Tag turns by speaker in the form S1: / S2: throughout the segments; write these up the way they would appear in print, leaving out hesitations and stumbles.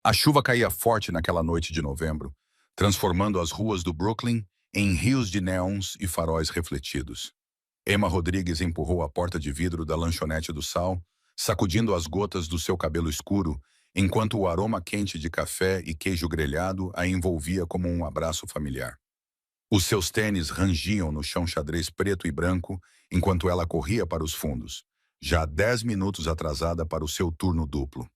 S1: A chuva caía forte naquela noite de novembro, transformando as ruas do Brooklyn em rios de neons e faróis refletidos. Emma Rodrigues empurrou a porta de vidro da lanchonete do Sal, sacudindo as gotas do seu cabelo escuro, enquanto o aroma quente de café e queijo grelhado a envolvia como um abraço familiar. Os seus tênis rangiam no chão xadrez preto e branco enquanto ela corria para os fundos, já 10 minutos atrasada para o seu turno duplo.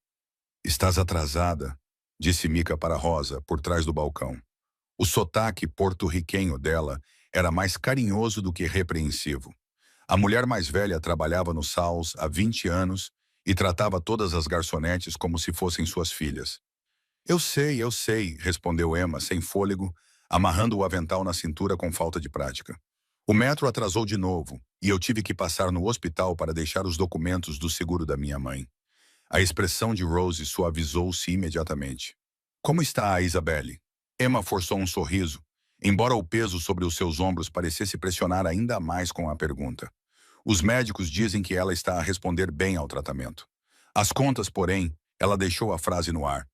S1: Estás atrasada, disse Mika para Rosa, por trás do balcão. O sotaque porto-riquenho dela era mais carinhoso do que repreensivo. A mulher mais velha trabalhava no Sal's há 20 anos e tratava todas as garçonetes como se fossem suas filhas. Eu sei, respondeu Emma, sem fôlego, amarrando o avental na cintura com falta de prática. O metro atrasou de novo e eu tive que passar no hospital para deixar os documentos do seguro da minha mãe. A expressão de Rose suavizou-se imediatamente. Como está a Isabelle? Emma forçou um sorriso, embora o peso sobre os seus ombros parecesse pressionar ainda mais com a pergunta. Os médicos dizem que ela está a responder bem ao tratamento. As contas, porém, ela deixou a frase no ar.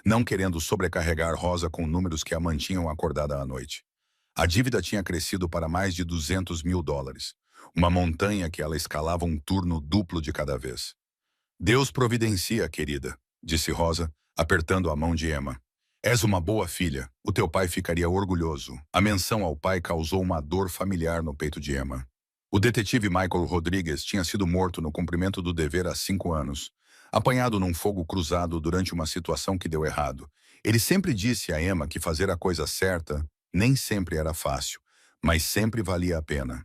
S1: Não querendo sobrecarregar Rosa com números que a mantinham acordada à noite. A dívida tinha crescido para mais de US$ 200.000, uma montanha que ela escalava um turno duplo de cada vez. Deus providencia, querida, disse Rosa, apertando a mão de Emma. És uma boa filha, o teu pai ficaria orgulhoso. A menção ao pai causou uma dor familiar no peito de Emma. O detetive Michael Rodrigues tinha sido morto no cumprimento do dever há 5 anos, apanhado num fogo cruzado durante uma situação que deu errado. Ele sempre disse a Emma que fazer a coisa certa nem sempre era fácil, mas sempre valia a pena.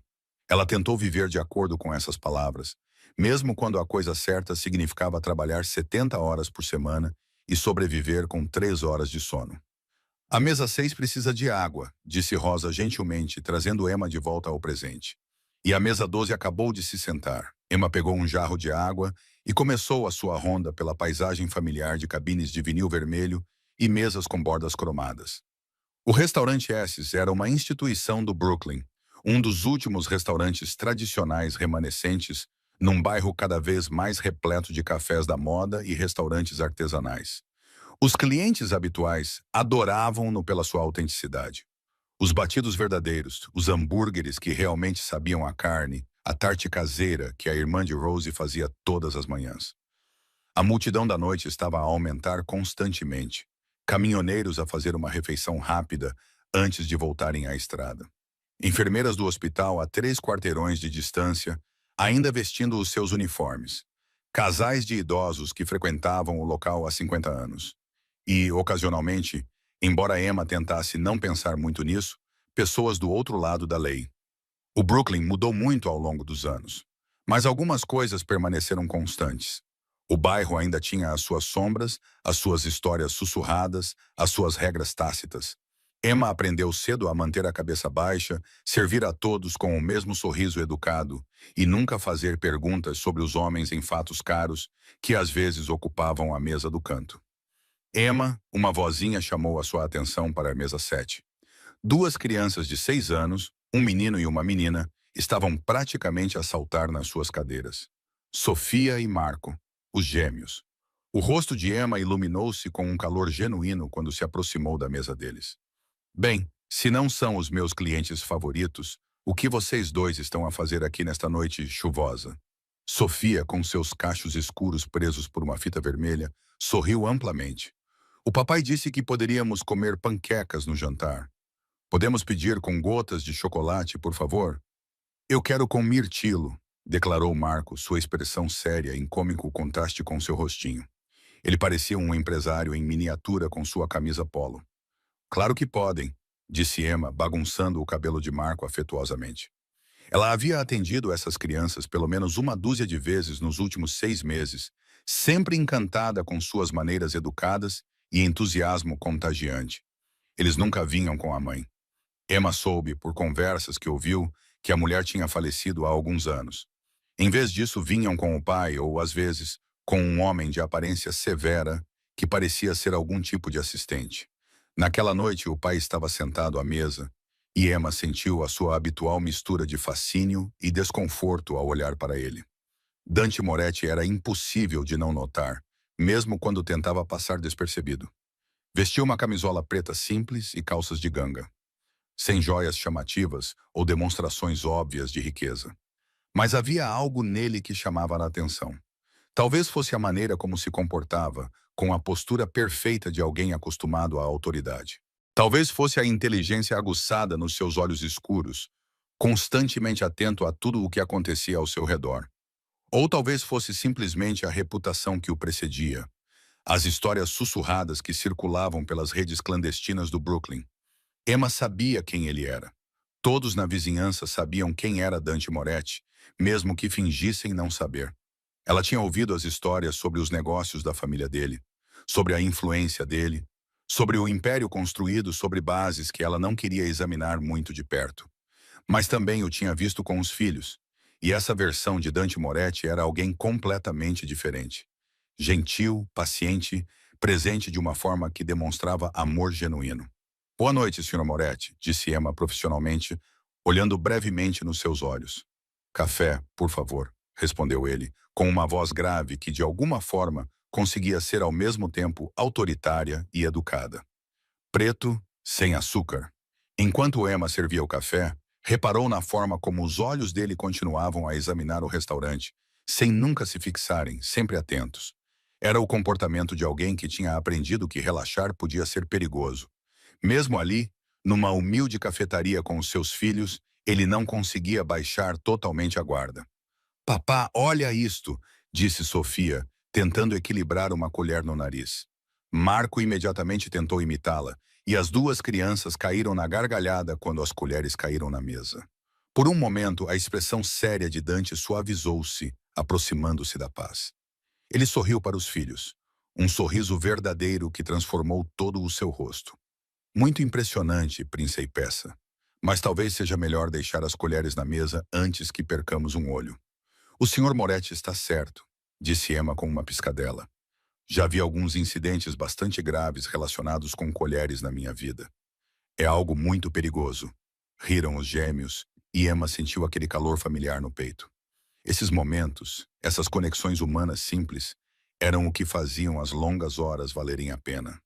S1: Ela tentou viver de acordo com essas palavras, mesmo quando a coisa certa significava trabalhar 70 horas por semana e sobreviver com 3 horas de sono. A mesa 6 precisa de água, disse Rosa gentilmente, trazendo Emma de volta ao presente. E a mesa 12 acabou de se sentar. Emma pegou um jarro de água e começou a sua ronda pela paisagem familiar de cabines de vinil vermelho e mesas com bordas cromadas. O restaurante Esses era uma instituição do Brooklyn, um dos últimos restaurantes tradicionais remanescentes num bairro cada vez mais repleto de cafés da moda e restaurantes artesanais. Os clientes habituais adoravam-no pela sua autenticidade. Os batidos verdadeiros, os hambúrgueres que realmente sabiam a carne, a tarte caseira que a irmã de Rose fazia todas as manhãs. A multidão da noite estava a aumentar constantemente. Caminhoneiros a fazer uma refeição rápida antes de voltarem à estrada. Enfermeiras do hospital a 3 quarteirões de distância, ainda vestindo os seus uniformes. Casais de idosos que frequentavam o local há 50 anos. E, ocasionalmente, embora Emma tentasse não pensar muito nisso, pessoas do outro lado da lei. O Brooklyn mudou muito ao longo dos anos, mas algumas coisas permaneceram constantes. O bairro ainda tinha as suas sombras, as suas histórias sussurradas, as suas regras tácitas. Emma aprendeu cedo a manter a cabeça baixa, servir a todos com o mesmo sorriso educado e nunca fazer perguntas sobre os homens em fatos caros que às vezes ocupavam a mesa do canto. Emma, uma vozinha chamou a sua atenção para a mesa 7. 2 crianças de 6 anos, um menino e uma menina, estavam praticamente a saltar nas suas cadeiras. Sofia e Marco, os gêmeos. O rosto de Emma iluminou-se com um calor genuíno quando se aproximou da mesa deles. Bem, se não são os meus clientes favoritos, o que vocês dois estão a fazer aqui nesta noite chuvosa? Sofia, com seus cachos escuros presos por uma fita vermelha, sorriu amplamente. O papai disse que poderíamos comer panquecas no jantar. Podemos pedir com gotas de chocolate, por favor? Eu quero com mirtilo, declarou Marco, sua expressão séria em cômico contraste com seu rostinho. Ele parecia um empresário em miniatura com sua camisa polo. Claro que podem, disse Emma, bagunçando o cabelo de Marco afetuosamente. Ela havia atendido essas crianças pelo menos uma dúzia de vezes nos últimos 6 meses, sempre encantada com suas maneiras educadas e entusiasmo contagiante. Eles nunca vinham com a mãe. Emma soube, por conversas que ouviu, que a mulher tinha falecido há alguns anos. Em vez disso, vinham com o pai ou, às vezes, com um homem de aparência severa que parecia ser algum tipo de assistente. Naquela noite, o pai estava sentado à mesa e Emma sentiu a sua habitual mistura de fascínio e desconforto ao olhar para ele. Dante Moretti era impossível de não notar, mesmo quando tentava passar despercebido. Vestia uma camisola preta simples e calças de ganga, sem joias chamativas ou demonstrações óbvias de riqueza. Mas havia algo nele que chamava a atenção. Talvez fosse a maneira como se comportava, com a postura perfeita de alguém acostumado à autoridade. Talvez fosse a inteligência aguçada nos seus olhos escuros, constantemente atento a tudo o que acontecia ao seu redor. Ou talvez fosse simplesmente a reputação que o precedia, as histórias sussurradas que circulavam pelas redes clandestinas do Brooklyn. Emma sabia quem ele era. Todos na vizinhança sabiam quem era Dante Moretti, mesmo que fingissem não saber. Ela tinha ouvido as histórias sobre os negócios da família dele, sobre a influência dele, sobre o império construído sobre bases que ela não queria examinar muito de perto. Mas também o tinha visto com os filhos, e essa versão de Dante Moretti era alguém completamente diferente. Gentil, paciente, presente de uma forma que demonstrava amor genuíno. Boa noite, Sr. Moretti, disse Emma profissionalmente, olhando brevemente nos seus olhos. Café, por favor, respondeu ele, com uma voz grave que de alguma forma conseguia ser ao mesmo tempo autoritária e educada. Preto, sem açúcar. Enquanto Emma servia o café, reparou na forma como os olhos dele continuavam a examinar o restaurante, sem nunca se fixarem, sempre atentos. Era o comportamento de alguém que tinha aprendido que relaxar podia ser perigoso. Mesmo ali, numa humilde cafetaria com os seus filhos, ele não conseguia baixar totalmente a guarda. Papá, olha isto, disse Sofia, tentando equilibrar uma colher no nariz. Marco imediatamente tentou imitá-la, e as duas crianças caíram na gargalhada quando as colheres caíram na mesa. Por um momento, a expressão séria de Dante suavizou-se, aproximando-se da paz. Ele sorriu para os filhos, um sorriso verdadeiro que transformou todo o seu rosto. Muito impressionante, Príncipe Peça. Mas talvez seja melhor deixar as colheres na mesa antes que percamos um olho. O Sr. Moretti está certo, disse Emma com uma piscadela. Já vi alguns incidentes bastante graves relacionados com colheres na minha vida. É algo muito perigoso. Riram os gêmeos e Emma sentiu aquele calor familiar no peito. Esses momentos, essas conexões humanas simples, eram o que faziam as longas horas valerem a pena.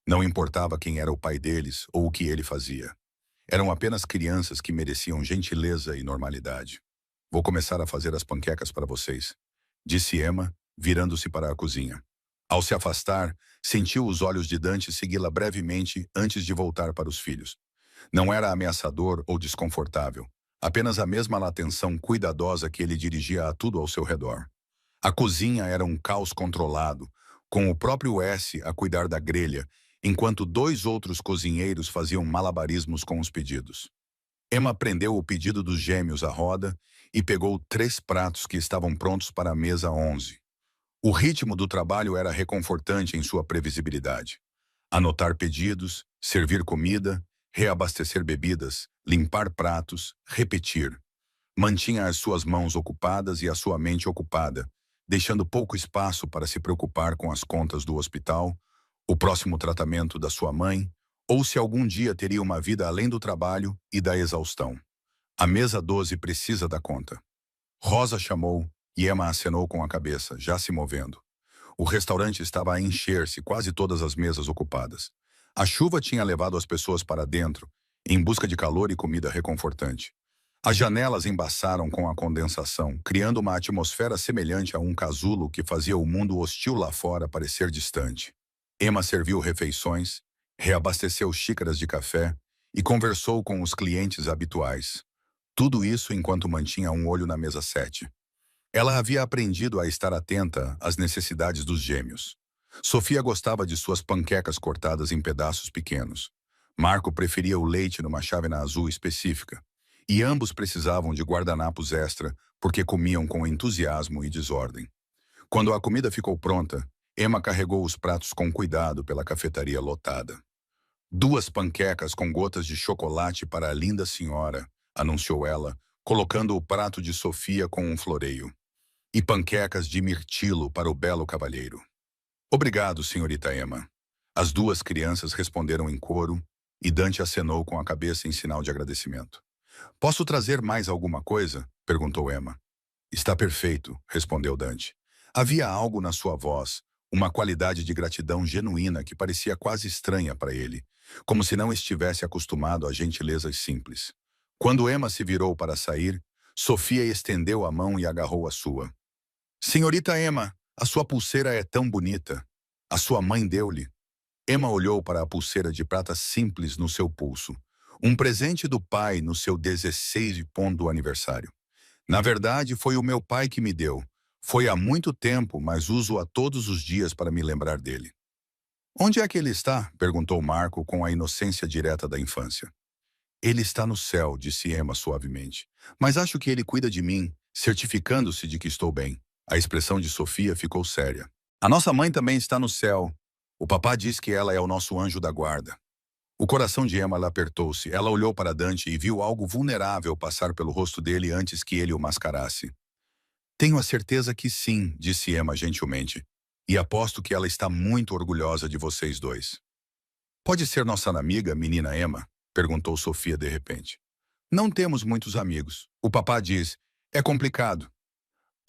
S1: Não importava quem era o pai deles ou o que ele fazia. Eram apenas crianças que mereciam gentileza e normalidade. Vou começar a fazer as panquecas para vocês, disse Emma, virando-se para a cozinha. Ao se afastar, sentiu os olhos de Dante segui-la brevemente antes de voltar para os filhos. Não era ameaçador ou desconfortável, apenas a mesma atenção cuidadosa que ele dirigia a tudo ao seu redor. A cozinha era um caos controlado, com o próprio S a cuidar da grelha, enquanto dois outros cozinheiros faziam malabarismos com os pedidos. Emma prendeu o pedido dos gêmeos à roda e pegou 3 pratos que estavam prontos para a mesa 11. O ritmo do trabalho era reconfortante em sua previsibilidade. Anotar pedidos, servir comida, reabastecer bebidas, limpar pratos, repetir. Mantinha as suas mãos ocupadas e a sua mente ocupada, deixando pouco espaço para se preocupar com as contas do hospital, o próximo tratamento da sua mãe, ou se algum dia teria uma vida além do trabalho e da exaustão. A mesa 12 precisa da conta. Rosa chamou e Emma acenou com a cabeça, já se movendo. O restaurante estava a encher-se, quase todas as mesas ocupadas. A chuva tinha levado as pessoas para dentro, em busca de calor e comida reconfortante. As janelas embaçaram com a condensação, criando uma atmosfera semelhante a um casulo que fazia o mundo hostil lá fora parecer distante. Emma serviu refeições, reabasteceu xícaras de café e conversou com os clientes habituais. Tudo isso enquanto mantinha um olho na mesa 7. Ela havia aprendido a estar atenta às necessidades dos gêmeos. Sofia gostava de suas panquecas cortadas em pedaços pequenos. Marco preferia o leite numa chávena azul específica. E ambos precisavam de guardanapos extra porque comiam com entusiasmo e desordem. Quando a comida ficou pronta, Emma carregou os pratos com cuidado pela cafetaria lotada. 2 panquecas com gotas de chocolate para a linda senhora, anunciou ela, colocando o prato de Sofia com um floreio. E panquecas de mirtilo para o belo cavalheiro. Obrigado, senhorita Emma. As 2 crianças responderam em coro e Dante acenou com a cabeça em sinal de agradecimento. Posso trazer mais alguma coisa? Perguntou Emma. Está perfeito, respondeu Dante. Havia algo na sua voz, uma qualidade de gratidão genuína que parecia quase estranha para ele, como se não estivesse acostumado a gentilezas simples. Quando Emma se virou para sair, Sofia estendeu a mão e agarrou a sua. Senhorita Emma, a sua pulseira é tão bonita. A sua mãe deu-lhe. Emma olhou para a pulseira de prata simples no seu pulso. Um presente do pai no seu 16 do aniversário. Na verdade, foi o meu pai que me deu. Foi há muito tempo, mas uso-a todos os dias para me lembrar dele. Onde é que ele está? Perguntou Marco com a inocência direta da infância. Ele está no céu, disse Emma suavemente. Mas acho que ele cuida de mim, certificando-se de que estou bem. A expressão de Sofia ficou séria. A nossa mãe também está no céu. O papá diz que ela é o nosso anjo da guarda. O coração de Emma apertou-se. Ela olhou para Dante e viu algo vulnerável passar pelo rosto dele antes que ele o mascarasse. Tenho a certeza que sim, disse Emma gentilmente. E aposto que ela está muito orgulhosa de vocês dois. Pode ser nossa amiga, menina Emma? Perguntou Sofia de repente. Não temos muitos amigos. O papá diz, é complicado.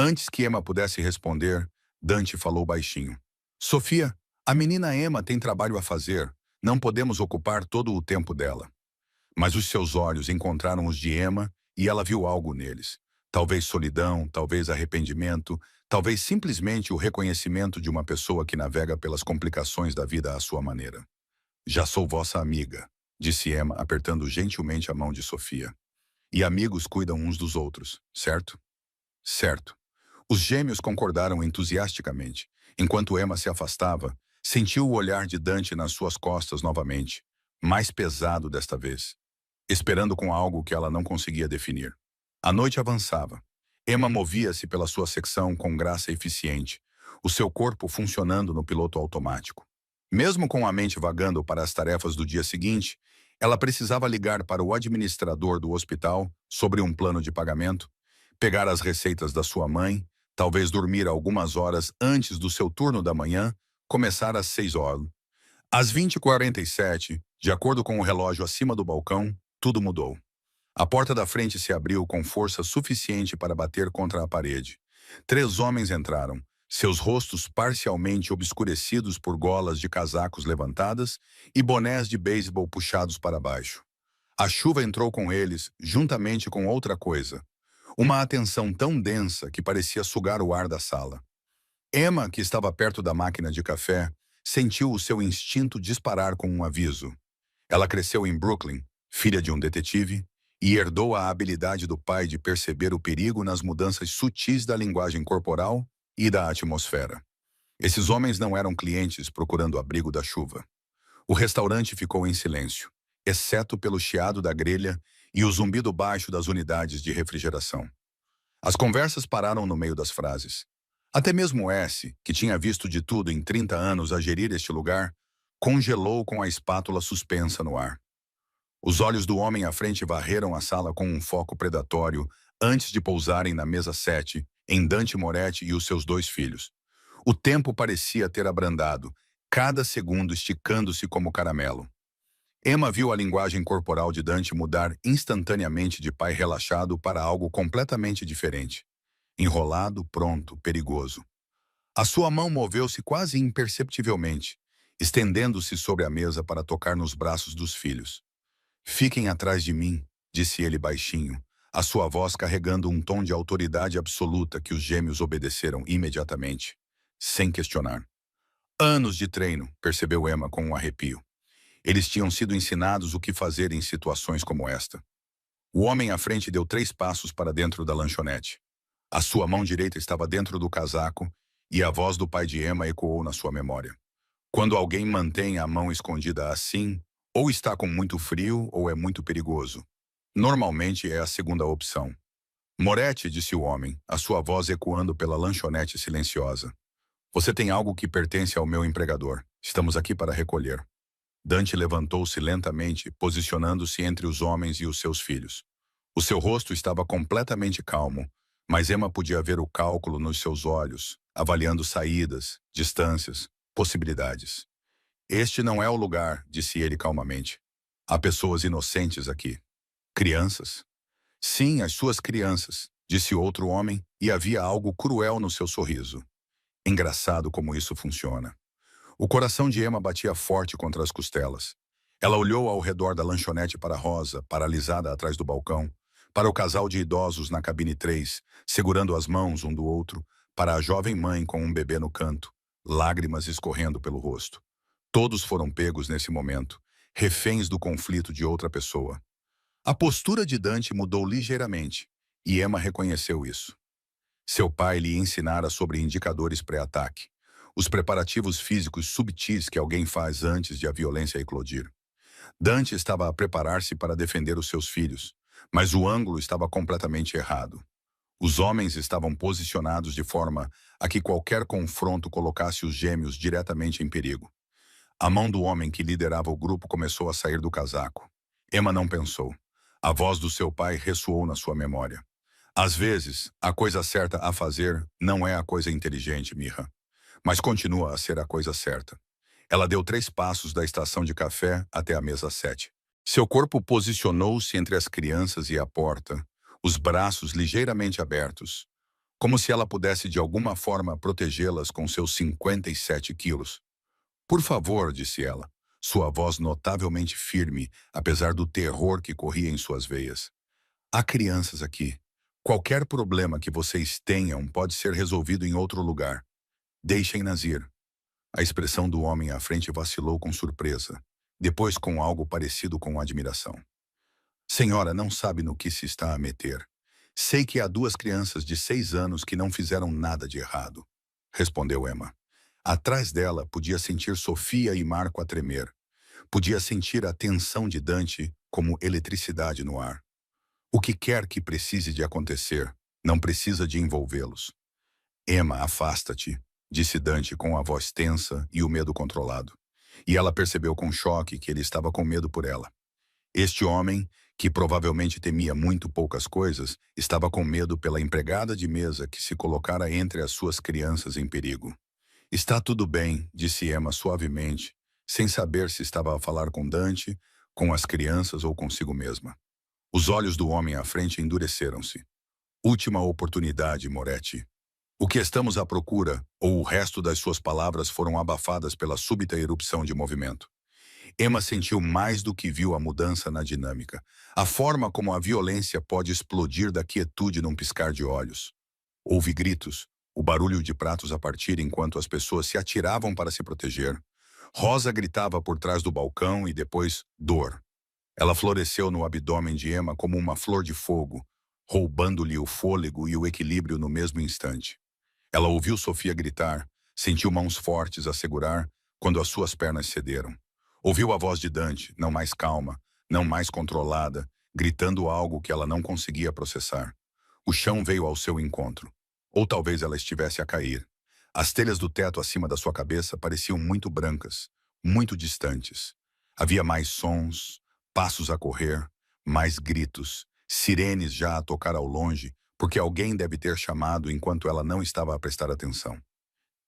S1: Antes que Emma pudesse responder, Dante falou baixinho. Sofia, a menina Emma tem trabalho a fazer. Não podemos ocupar todo o tempo dela. Mas os seus olhos encontraram os de Emma e ela viu algo neles. Talvez solidão, talvez arrependimento, talvez simplesmente o reconhecimento de uma pessoa que navega pelas complicações da vida à sua maneira. Já sou vossa amiga, disse Emma, apertando gentilmente a mão de Sofia. E amigos cuidam uns dos outros, certo? Certo. Os gêmeos concordaram entusiasticamente. Enquanto Emma se afastava, sentiu o olhar de Dante nas suas costas novamente, mais pesado desta vez, esperando com algo que ela não conseguia definir. A noite avançava. Emma movia-se pela sua secção com graça eficiente, o seu corpo funcionando no piloto automático. Mesmo com a mente vagando para as tarefas do dia seguinte, ela precisava ligar para o administrador do hospital sobre um plano de pagamento, pegar as receitas da sua mãe, talvez dormir algumas horas antes do seu turno da manhã, começar às 6 horas. Às 20h47, de acordo com o relógio acima do balcão, tudo mudou. A porta da frente se abriu com força suficiente para bater contra a parede. 3 homens entraram, seus rostos parcialmente obscurecidos por golas de casacos levantadas e bonés de beisebol puxados para baixo. A chuva entrou com eles, juntamente com outra coisa. Uma atenção tão densa que parecia sugar o ar da sala. Emma, que estava perto da máquina de café, sentiu o seu instinto disparar com um aviso. Ela cresceu em Brooklyn, filha de um detetive, e herdou a habilidade do pai de perceber o perigo nas mudanças sutis da linguagem corporal e da atmosfera. Esses homens não eram clientes procurando abrigo da chuva. O restaurante ficou em silêncio, exceto pelo chiado da grelha e o zumbido baixo das unidades de refrigeração. As conversas pararam no meio das frases. Até mesmo S, que tinha visto de tudo em 30 anos a gerir este lugar, congelou com a espátula suspensa no ar. Os olhos do homem à frente varreram a sala com um foco predatório antes de pousarem na mesa 7, em Dante Moretti e os seus 2 filhos. O tempo parecia ter abrandado, cada segundo esticando-se como caramelo. Emma viu a linguagem corporal de Dante mudar instantaneamente de pai relaxado para algo completamente diferente. Enrolado, pronto, perigoso. A sua mão moveu-se quase imperceptivelmente, estendendo-se sobre a mesa para tocar nos braços dos filhos. Fiquem atrás de mim, disse ele baixinho, a sua voz carregando um tom de autoridade absoluta que os gêmeos obedeceram imediatamente, sem questionar. Anos de treino, percebeu Emma com um arrepio. Eles tinham sido ensinados o que fazer em situações como esta. O homem à frente deu 3 passos para dentro da lanchonete. A sua mão direita estava dentro do casaco e a voz do pai de Emma ecoou na sua memória. Quando alguém mantém a mão escondida assim, ou está com muito frio ou é muito perigoso. Normalmente é a segunda opção. Moretti, disse o homem, a sua voz ecoando pela lanchonete silenciosa. Você tem algo que pertence ao meu empregador. Estamos aqui para recolher. Dante levantou-se lentamente, posicionando-se entre os homens e os seus filhos. O seu rosto estava completamente calmo, mas Emma podia ver o cálculo nos seus olhos, avaliando saídas, distâncias, possibilidades. Este não é o lugar, disse ele calmamente. Há pessoas inocentes aqui. Crianças? Sim, as suas crianças, disse outro homem, e havia algo cruel no seu sorriso. Engraçado como isso funciona. O coração de Emma batia forte contra as costelas. Ela olhou ao redor da lanchonete para Rosa, paralisada atrás do balcão, para o casal de idosos na cabine 3, segurando as mãos um do outro, para a jovem mãe com um bebê no canto, lágrimas escorrendo pelo rosto. Todos foram pegos nesse momento, reféns do conflito de outra pessoa. A postura de Dante mudou ligeiramente, e Emma reconheceu isso. Seu pai lhe ensinara sobre indicadores pré-ataque, os preparativos físicos subtis que alguém faz antes de a violência eclodir. Dante estava a preparar-se para defender os seus filhos, mas o ângulo estava completamente errado. Os homens estavam posicionados de forma a que qualquer confronto colocasse os gêmeos diretamente em perigo. A mão do homem que liderava o grupo começou a sair do casaco. Emma não pensou. A voz do seu pai ressoou na sua memória. Às vezes, a coisa certa a fazer não é a coisa inteligente, Mirra, mas continua a ser a coisa certa. Ela deu 3 passos da estação de café até a mesa 7. Seu corpo posicionou-se entre as crianças e a porta, os braços ligeiramente abertos, como se ela pudesse de alguma forma protegê-las com seus 57 quilos. Por favor, disse ela, sua voz notavelmente firme, apesar do terror que corria em suas veias. Há crianças aqui. Qualquer problema que vocês tenham pode ser resolvido em outro lugar. Deixem-nas ir. A expressão do homem à frente vacilou com surpresa, depois com algo parecido com admiração. Senhora não sabe no que se está a meter. Sei que há 2 crianças de 6 anos que não fizeram nada de errado, respondeu Emma. Atrás dela podia sentir Sofia e Marco a tremer. Podia sentir a tensão de Dante como eletricidade no ar. O que quer que precise de acontecer, não precisa de envolvê-los. Emma, afasta-te, disse Dante com a voz tensa e o medo controlado. E ela percebeu com choque que ele estava com medo por ela. Este homem, que provavelmente temia muito poucas coisas, estava com medo pela empregada de mesa que se colocara entre as suas crianças em perigo. Está tudo bem, disse Emma suavemente, sem saber se estava a falar com Dante, com as crianças ou consigo mesma. Os olhos do homem à frente endureceram-se. Última oportunidade, Moretti. O que estamos à procura, ou o resto das suas palavras foram abafadas pela súbita erupção de movimento. Emma sentiu mais do que viu a mudança na dinâmica, a forma como a violência pode explodir da quietude num piscar de olhos. Houve gritos, o barulho de pratos a partir enquanto as pessoas se atiravam para se proteger. Rosa gritava por trás do balcão e depois dor. Ela floresceu no abdômen de Emma como uma flor de fogo, roubando-lhe o fôlego e o equilíbrio no mesmo instante. Ela ouviu Sofia gritar, sentiu mãos fortes a segurar quando as suas pernas cederam. Ouviu a voz de Dante, não mais calma, não mais controlada, gritando algo que ela não conseguia processar. O chão veio ao seu encontro. Ou talvez ela estivesse a cair. As telhas do teto acima da sua cabeça pareciam muito brancas, muito distantes. Havia mais sons, passos a correr, mais gritos, sirenes já a tocar ao longe, porque alguém deve ter chamado enquanto ela não estava a prestar atenção.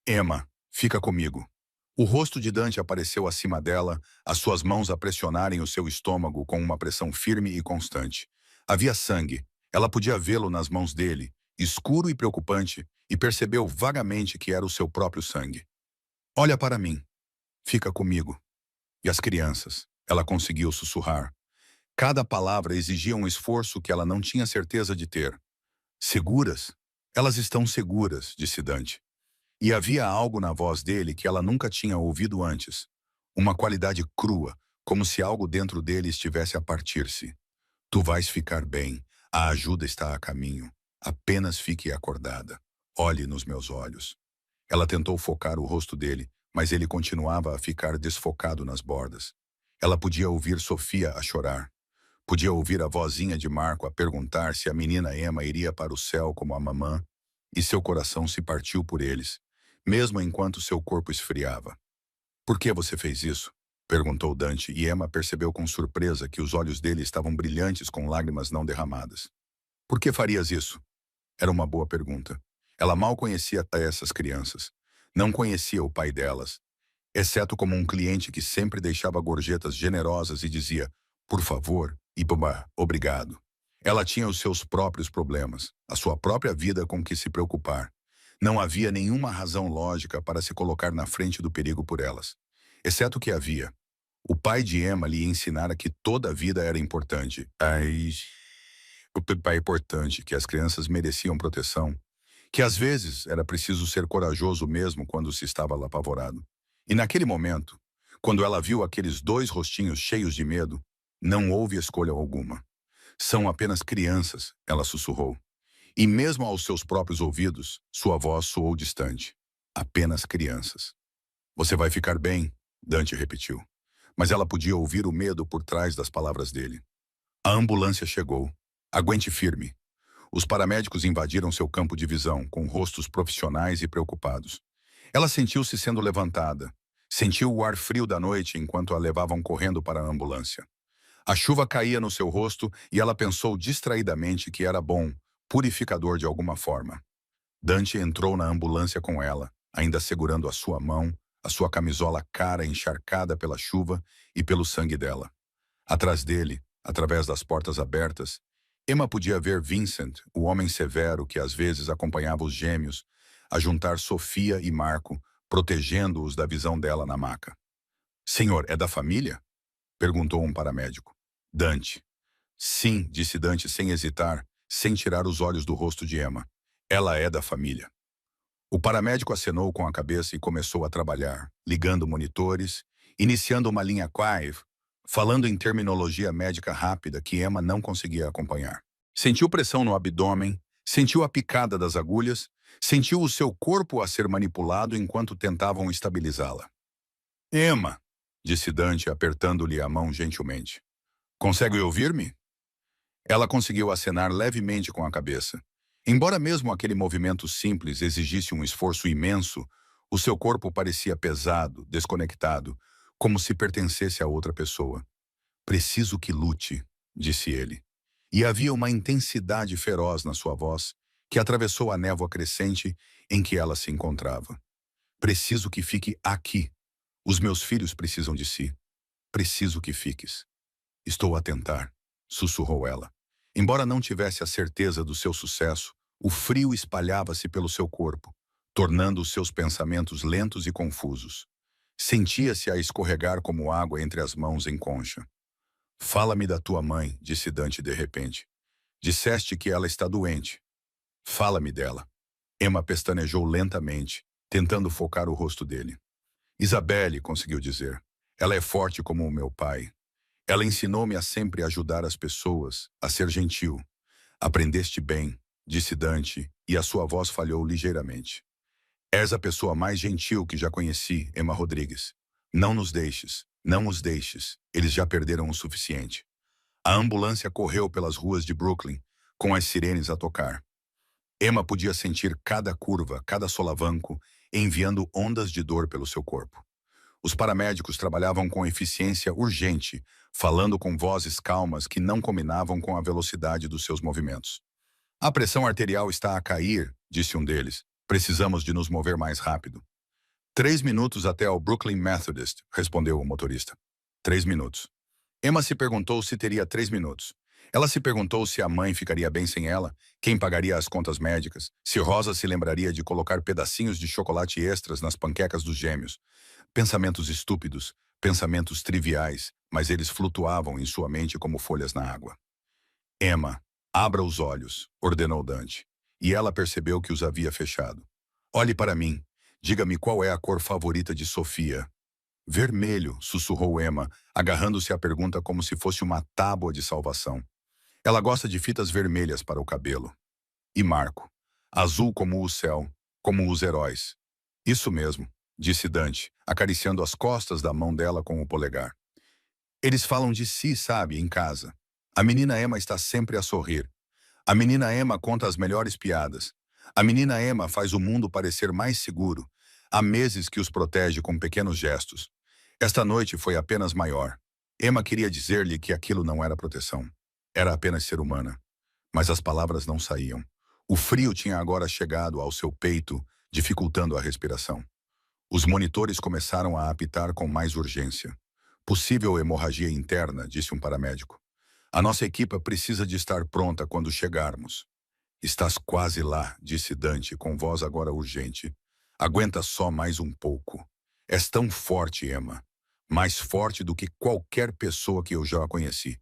S1: Emma, fica comigo. O rosto de Dante apareceu acima dela, as suas mãos a pressionarem o seu estômago com uma pressão firme e constante. Havia sangue. Ela podia vê-lo nas mãos dele, escuro e preocupante, e percebeu vagamente que era o seu próprio sangue. Olha para mim. Fica comigo. E as crianças? Ela conseguiu sussurrar. Cada palavra exigia um esforço que ela não tinha certeza de ter. Seguras? Elas estão seguras, disse Dante. E havia algo na voz dele que ela nunca tinha ouvido antes. Uma qualidade crua, como se algo dentro dele estivesse a partir-se. Tu vais ficar bem. A ajuda está a caminho. Apenas fique acordada. Olhe nos meus olhos. Ela tentou focar o rosto dele, mas ele continuava a ficar desfocado nas bordas. Ela podia ouvir Sofia a chorar. Podia ouvir a vozinha de Marco a perguntar se a menina Emma iria para o céu como a mamã, e seu coração se partiu por eles, mesmo enquanto seu corpo esfriava. Por que você fez isso? Perguntou Dante, e Emma percebeu com surpresa que os olhos dele estavam brilhantes com lágrimas não derramadas. Por que farias isso? Era uma boa pergunta. Ela mal conhecia essas crianças. Não conhecia o pai delas, exceto como um cliente que sempre deixava gorjetas generosas e dizia, por favor, e babá, obrigado. Ela tinha os seus próprios problemas, a sua própria vida com que se preocupar. Não havia nenhuma razão lógica para se colocar na frente do perigo por elas. Exceto que havia. O pai de Emma lhe ensinara que toda a vida era importante. O pai é importante, que as crianças mereciam proteção, que às vezes era preciso ser corajoso mesmo quando se estava lá apavorado. E naquele momento, quando ela viu aqueles dois rostinhos cheios de medo, não houve escolha alguma. São apenas crianças, ela sussurrou. E mesmo aos seus próprios ouvidos, sua voz soou distante. Apenas crianças. Você vai ficar bem, Dante repetiu. Mas ela podia ouvir o medo por trás das palavras dele. A ambulância chegou. Aguente firme. Os paramédicos invadiram seu campo de visão, com rostos profissionais e preocupados. Ela sentiu-se sendo levantada. Sentiu o ar frio da noite enquanto a levavam correndo para a ambulância. A chuva caía no seu rosto e ela pensou distraidamente que era bom, purificador de alguma forma. Dante entrou na ambulância com ela, ainda segurando a sua mão, a sua camisola cara encharcada pela chuva e pelo sangue dela. Atrás dele, através das portas abertas, Emma podia ver Vincent, o homem severo que às vezes acompanhava os gêmeos, a juntar Sofia e Marco, protegendo-os da visão dela na maca. Senhor, é da família? Perguntou um paramédico. Dante. Sim, disse Dante sem hesitar, sem tirar os olhos do rosto de Emma. Ela é da família. O paramédico acenou com a cabeça e começou a trabalhar, ligando monitores, iniciando uma linha Quive, falando em terminologia médica rápida que Emma não conseguia acompanhar. Sentiu pressão no abdômen, sentiu a picada das agulhas, sentiu o seu corpo a ser manipulado enquanto tentavam estabilizá-la. Emma, disse Dante apertando-lhe a mão gentilmente. Consegue ouvir-me? Ela conseguiu acenar levemente com a cabeça. Embora mesmo aquele movimento simples exigisse um esforço imenso, o seu corpo parecia pesado, desconectado, como se pertencesse a outra pessoa. Preciso que lute, disse ele. E havia uma intensidade feroz na sua voz que atravessou a névoa crescente em que ela se encontrava. Preciso que fique aqui. Os meus filhos precisam de si. Preciso que fiques. Estou a tentar, sussurrou ela. Embora não tivesse a certeza do seu sucesso, o frio espalhava-se pelo seu corpo, tornando os seus pensamentos lentos e confusos. Sentia-se a escorregar como água entre as mãos em concha. Fala-me da tua mãe, disse Dante de repente. Disseste que ela está doente. Fala-me dela. Emma pestanejou lentamente, tentando focar o rosto dele. Isabelle, conseguiu dizer. Ela é forte como o meu pai. Ela ensinou-me a sempre ajudar as pessoas, a ser gentil. Aprendeste bem, disse Dante, e a sua voz falhou ligeiramente. És a pessoa mais gentil que já conheci, Emma Rodrigues. Não nos deixes, não os deixes. Eles já perderam o suficiente. A ambulância correu pelas ruas de Brooklyn, com as sirenes a tocar. Emma podia sentir cada curva, cada solavanco, enviando ondas de dor pelo seu corpo. Os paramédicos trabalhavam com eficiência urgente, falando com vozes calmas que não combinavam com a velocidade dos seus movimentos. A pressão arterial está a cair, disse um deles. Precisamos de nos mover mais rápido. 3 minutos até ao Brooklyn Methodist, respondeu o motorista. 3 minutos. Emma se perguntou se teria 3 minutos. Ela se perguntou se a mãe ficaria bem sem ela, quem pagaria as contas médicas, se Rosa se lembraria de colocar pedacinhos de chocolate extras nas panquecas dos gêmeos. Pensamentos estúpidos, pensamentos triviais, mas eles flutuavam em sua mente como folhas na água. Emma, abra os olhos, ordenou Dante, e ela percebeu que os havia fechado. Olhe para mim, diga-me qual é a cor favorita de Sofia. Vermelho, sussurrou Emma, agarrando-se à pergunta como se fosse uma tábua de salvação. Ela gosta de fitas vermelhas para o cabelo. E Marco, azul como o céu, como os heróis. Isso mesmo, disse Dante, acariciando as costas da mão dela com o polegar. Eles falam de si, sabe, em casa. A menina Emma está sempre a sorrir. A menina Emma conta as melhores piadas. A menina Emma faz o mundo parecer mais seguro. Há meses que os protege com pequenos gestos. Esta noite foi apenas maior. Emma queria dizer-lhe que aquilo não era proteção. Era apenas ser humana. Mas as palavras não saíam. O frio tinha agora chegado ao seu peito, dificultando a respiração. Os monitores começaram a apitar com mais urgência. Possível hemorragia interna, disse um paramédico. A nossa equipa precisa de estar pronta quando chegarmos. Estás quase lá, disse Dante com voz agora urgente. Aguenta só mais um pouco. És tão forte, Emma. Mais forte do que qualquer pessoa que eu já conheci.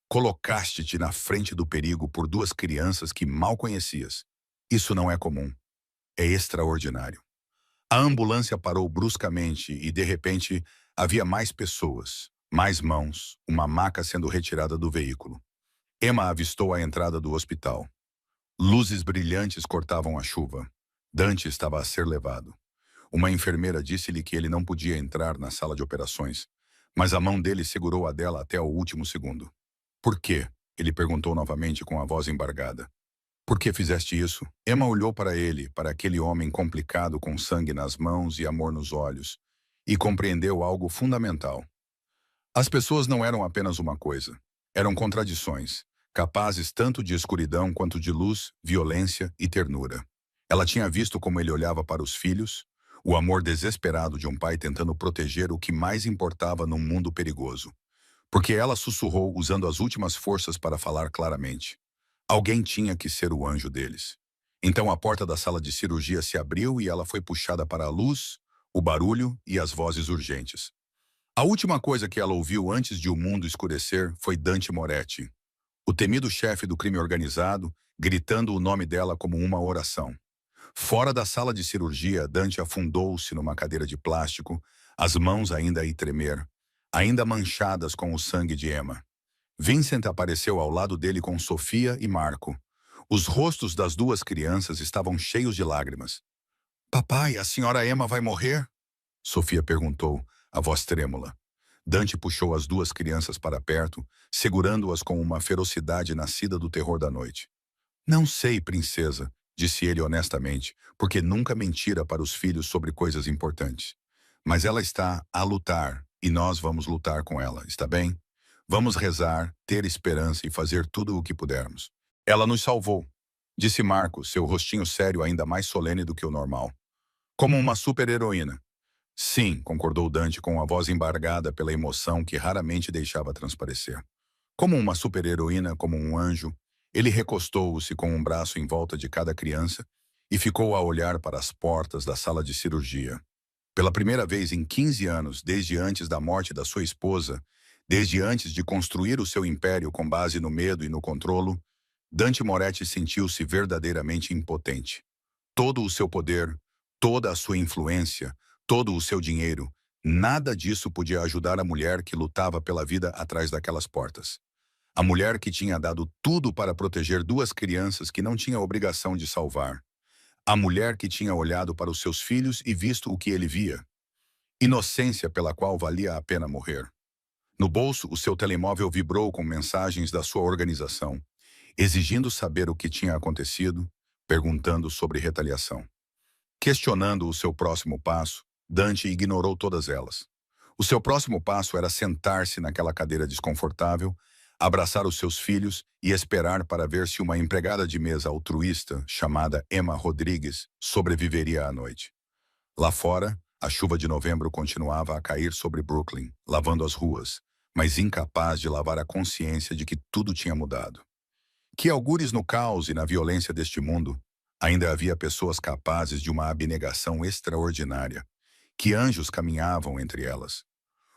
S1: Colocaste-te na frente do perigo por duas crianças que mal conhecias. Isso não é comum. É extraordinário. A ambulância parou bruscamente e, de repente, havia mais pessoas, mais mãos, uma maca sendo retirada do veículo. Emma avistou a entrada do hospital. Luzes brilhantes cortavam a chuva. Dante estava a ser levado. Uma enfermeira disse-lhe que ele não podia entrar na sala de operações, mas a mão dele segurou a dela até o último segundo. Por quê? Ele perguntou novamente com a voz embargada. Por que fizeste isso? Emma olhou para ele, para aquele homem complicado com sangue nas mãos e amor nos olhos, e compreendeu algo fundamental. As pessoas não eram apenas uma coisa. Eram contradições, capazes tanto de escuridão quanto de luz, violência e ternura. Ela tinha visto como ele olhava para os filhos, o amor desesperado de um pai tentando proteger o que mais importava num mundo perigoso. Porque ela sussurrou usando as últimas forças para falar claramente. Alguém tinha que ser o anjo deles. Então a porta da sala de cirurgia se abriu e ela foi puxada para a luz, o barulho e as vozes urgentes. A última coisa que ela ouviu antes de o mundo escurecer foi Dante Moretti, o temido chefe do crime organizado, gritando o nome dela como uma oração. Fora da sala de cirurgia, Dante afundou-se numa cadeira de plástico, as mãos ainda a tremer, ainda manchadas com o sangue de Emma. Vincent apareceu ao lado dele com Sofia e Marco. Os rostos das duas crianças estavam cheios de lágrimas. Papai, a senhora Emma vai morrer? Sofia perguntou, a voz trêmula. Dante puxou as duas crianças para perto, segurando-as com uma ferocidade nascida do terror da noite. Não sei, princesa, disse ele honestamente, porque nunca mentira para os filhos sobre coisas importantes. Mas ela está a lutar, e nós vamos lutar com ela, está bem? Vamos rezar, ter esperança e fazer tudo o que pudermos. Ela nos salvou, disse Marco, seu rostinho sério ainda mais solene do que o normal. Como uma super-heroína. Sim, concordou Dante com a voz embargada pela emoção que raramente deixava transparecer. Como uma super-heroína, como um anjo, ele recostou-se com um braço em volta de cada criança e ficou a olhar para as portas da sala de cirurgia. Pela primeira vez em 15 anos, desde antes da morte da sua esposa, desde antes de construir o seu império com base no medo e no controlo, Dante Moretti sentiu-se verdadeiramente impotente. Todo o seu poder, toda a sua influência, todo o seu dinheiro, nada disso podia ajudar a mulher que lutava pela vida atrás daquelas portas. A mulher que tinha dado tudo para proteger duas crianças que não tinha obrigação de salvar. A mulher que tinha olhado para os seus filhos e visto o que ele via. Inocência pela qual valia a pena morrer. No bolso, o seu telemóvel vibrou com mensagens da sua organização, exigindo saber o que tinha acontecido, perguntando sobre retaliação. Questionando o seu próximo passo, Dante ignorou todas elas. O seu próximo passo era sentar-se naquela cadeira desconfortável, abraçar os seus filhos e esperar para ver se uma empregada de mesa altruísta, chamada Emma Rodrigues, sobreviveria à noite. Lá fora, a chuva de novembro continuava a cair sobre Brooklyn, lavando as ruas, mas incapaz de lavar a consciência de que tudo tinha mudado. Que algures no caos e na violência deste mundo, ainda havia pessoas capazes de uma abnegação extraordinária, que anjos caminhavam entre elas,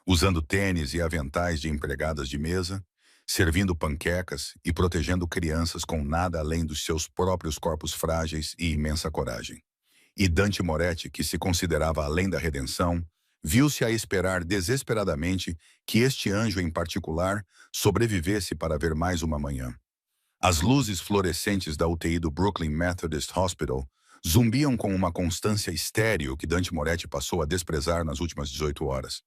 S1: usando tênis e aventais de empregadas de mesa, servindo panquecas e protegendo crianças com nada além dos seus próprios corpos frágeis e imensa coragem. E Dante Moretti, que se considerava além da redenção, viu-se a esperar desesperadamente que este anjo em particular sobrevivesse para ver mais uma manhã. As luzes fluorescentes da UTI do Brooklyn Methodist Hospital zumbiam com uma constância estéril que Dante Moretti passou a desprezar nas últimas 18 horas.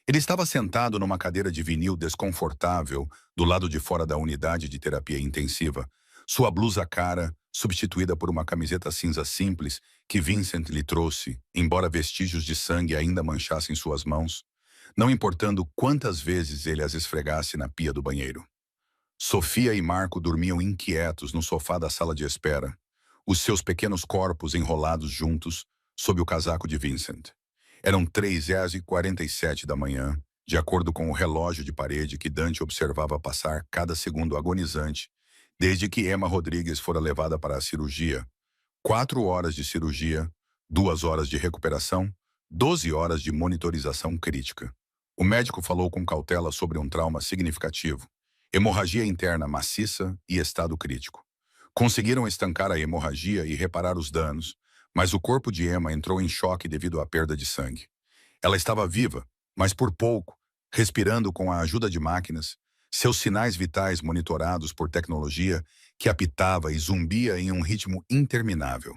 S1: Ele estava sentado numa cadeira de vinil desconfortável do lado de fora da unidade de terapia intensiva, sua blusa cara substituída por uma camiseta cinza simples que Vincent lhe trouxe, embora vestígios de sangue ainda manchassem suas mãos, não importando quantas vezes ele as esfregasse na pia do banheiro. Sofia e Marco dormiam inquietos no sofá da sala de espera, os seus pequenos corpos enrolados juntos sob o casaco de Vincent. Eram 3h47 da manhã de acordo com o relógio de parede que Dante observava passar cada segundo agonizante, desde que Emma Rodrigues fora levada para a cirurgia. 4 horas de cirurgia, 2 horas de recuperação, 12 horas de monitorização crítica. O médico falou com cautela sobre um trauma significativo, hemorragia interna maciça e estado crítico. Conseguiram estancar a hemorragia e reparar os danos, mas o corpo de Emma entrou em choque devido à perda de sangue. Ela estava viva, mas por pouco, respirando com a ajuda de máquinas, seus sinais vitais monitorados por tecnologia que apitava e zumbia em um ritmo interminável.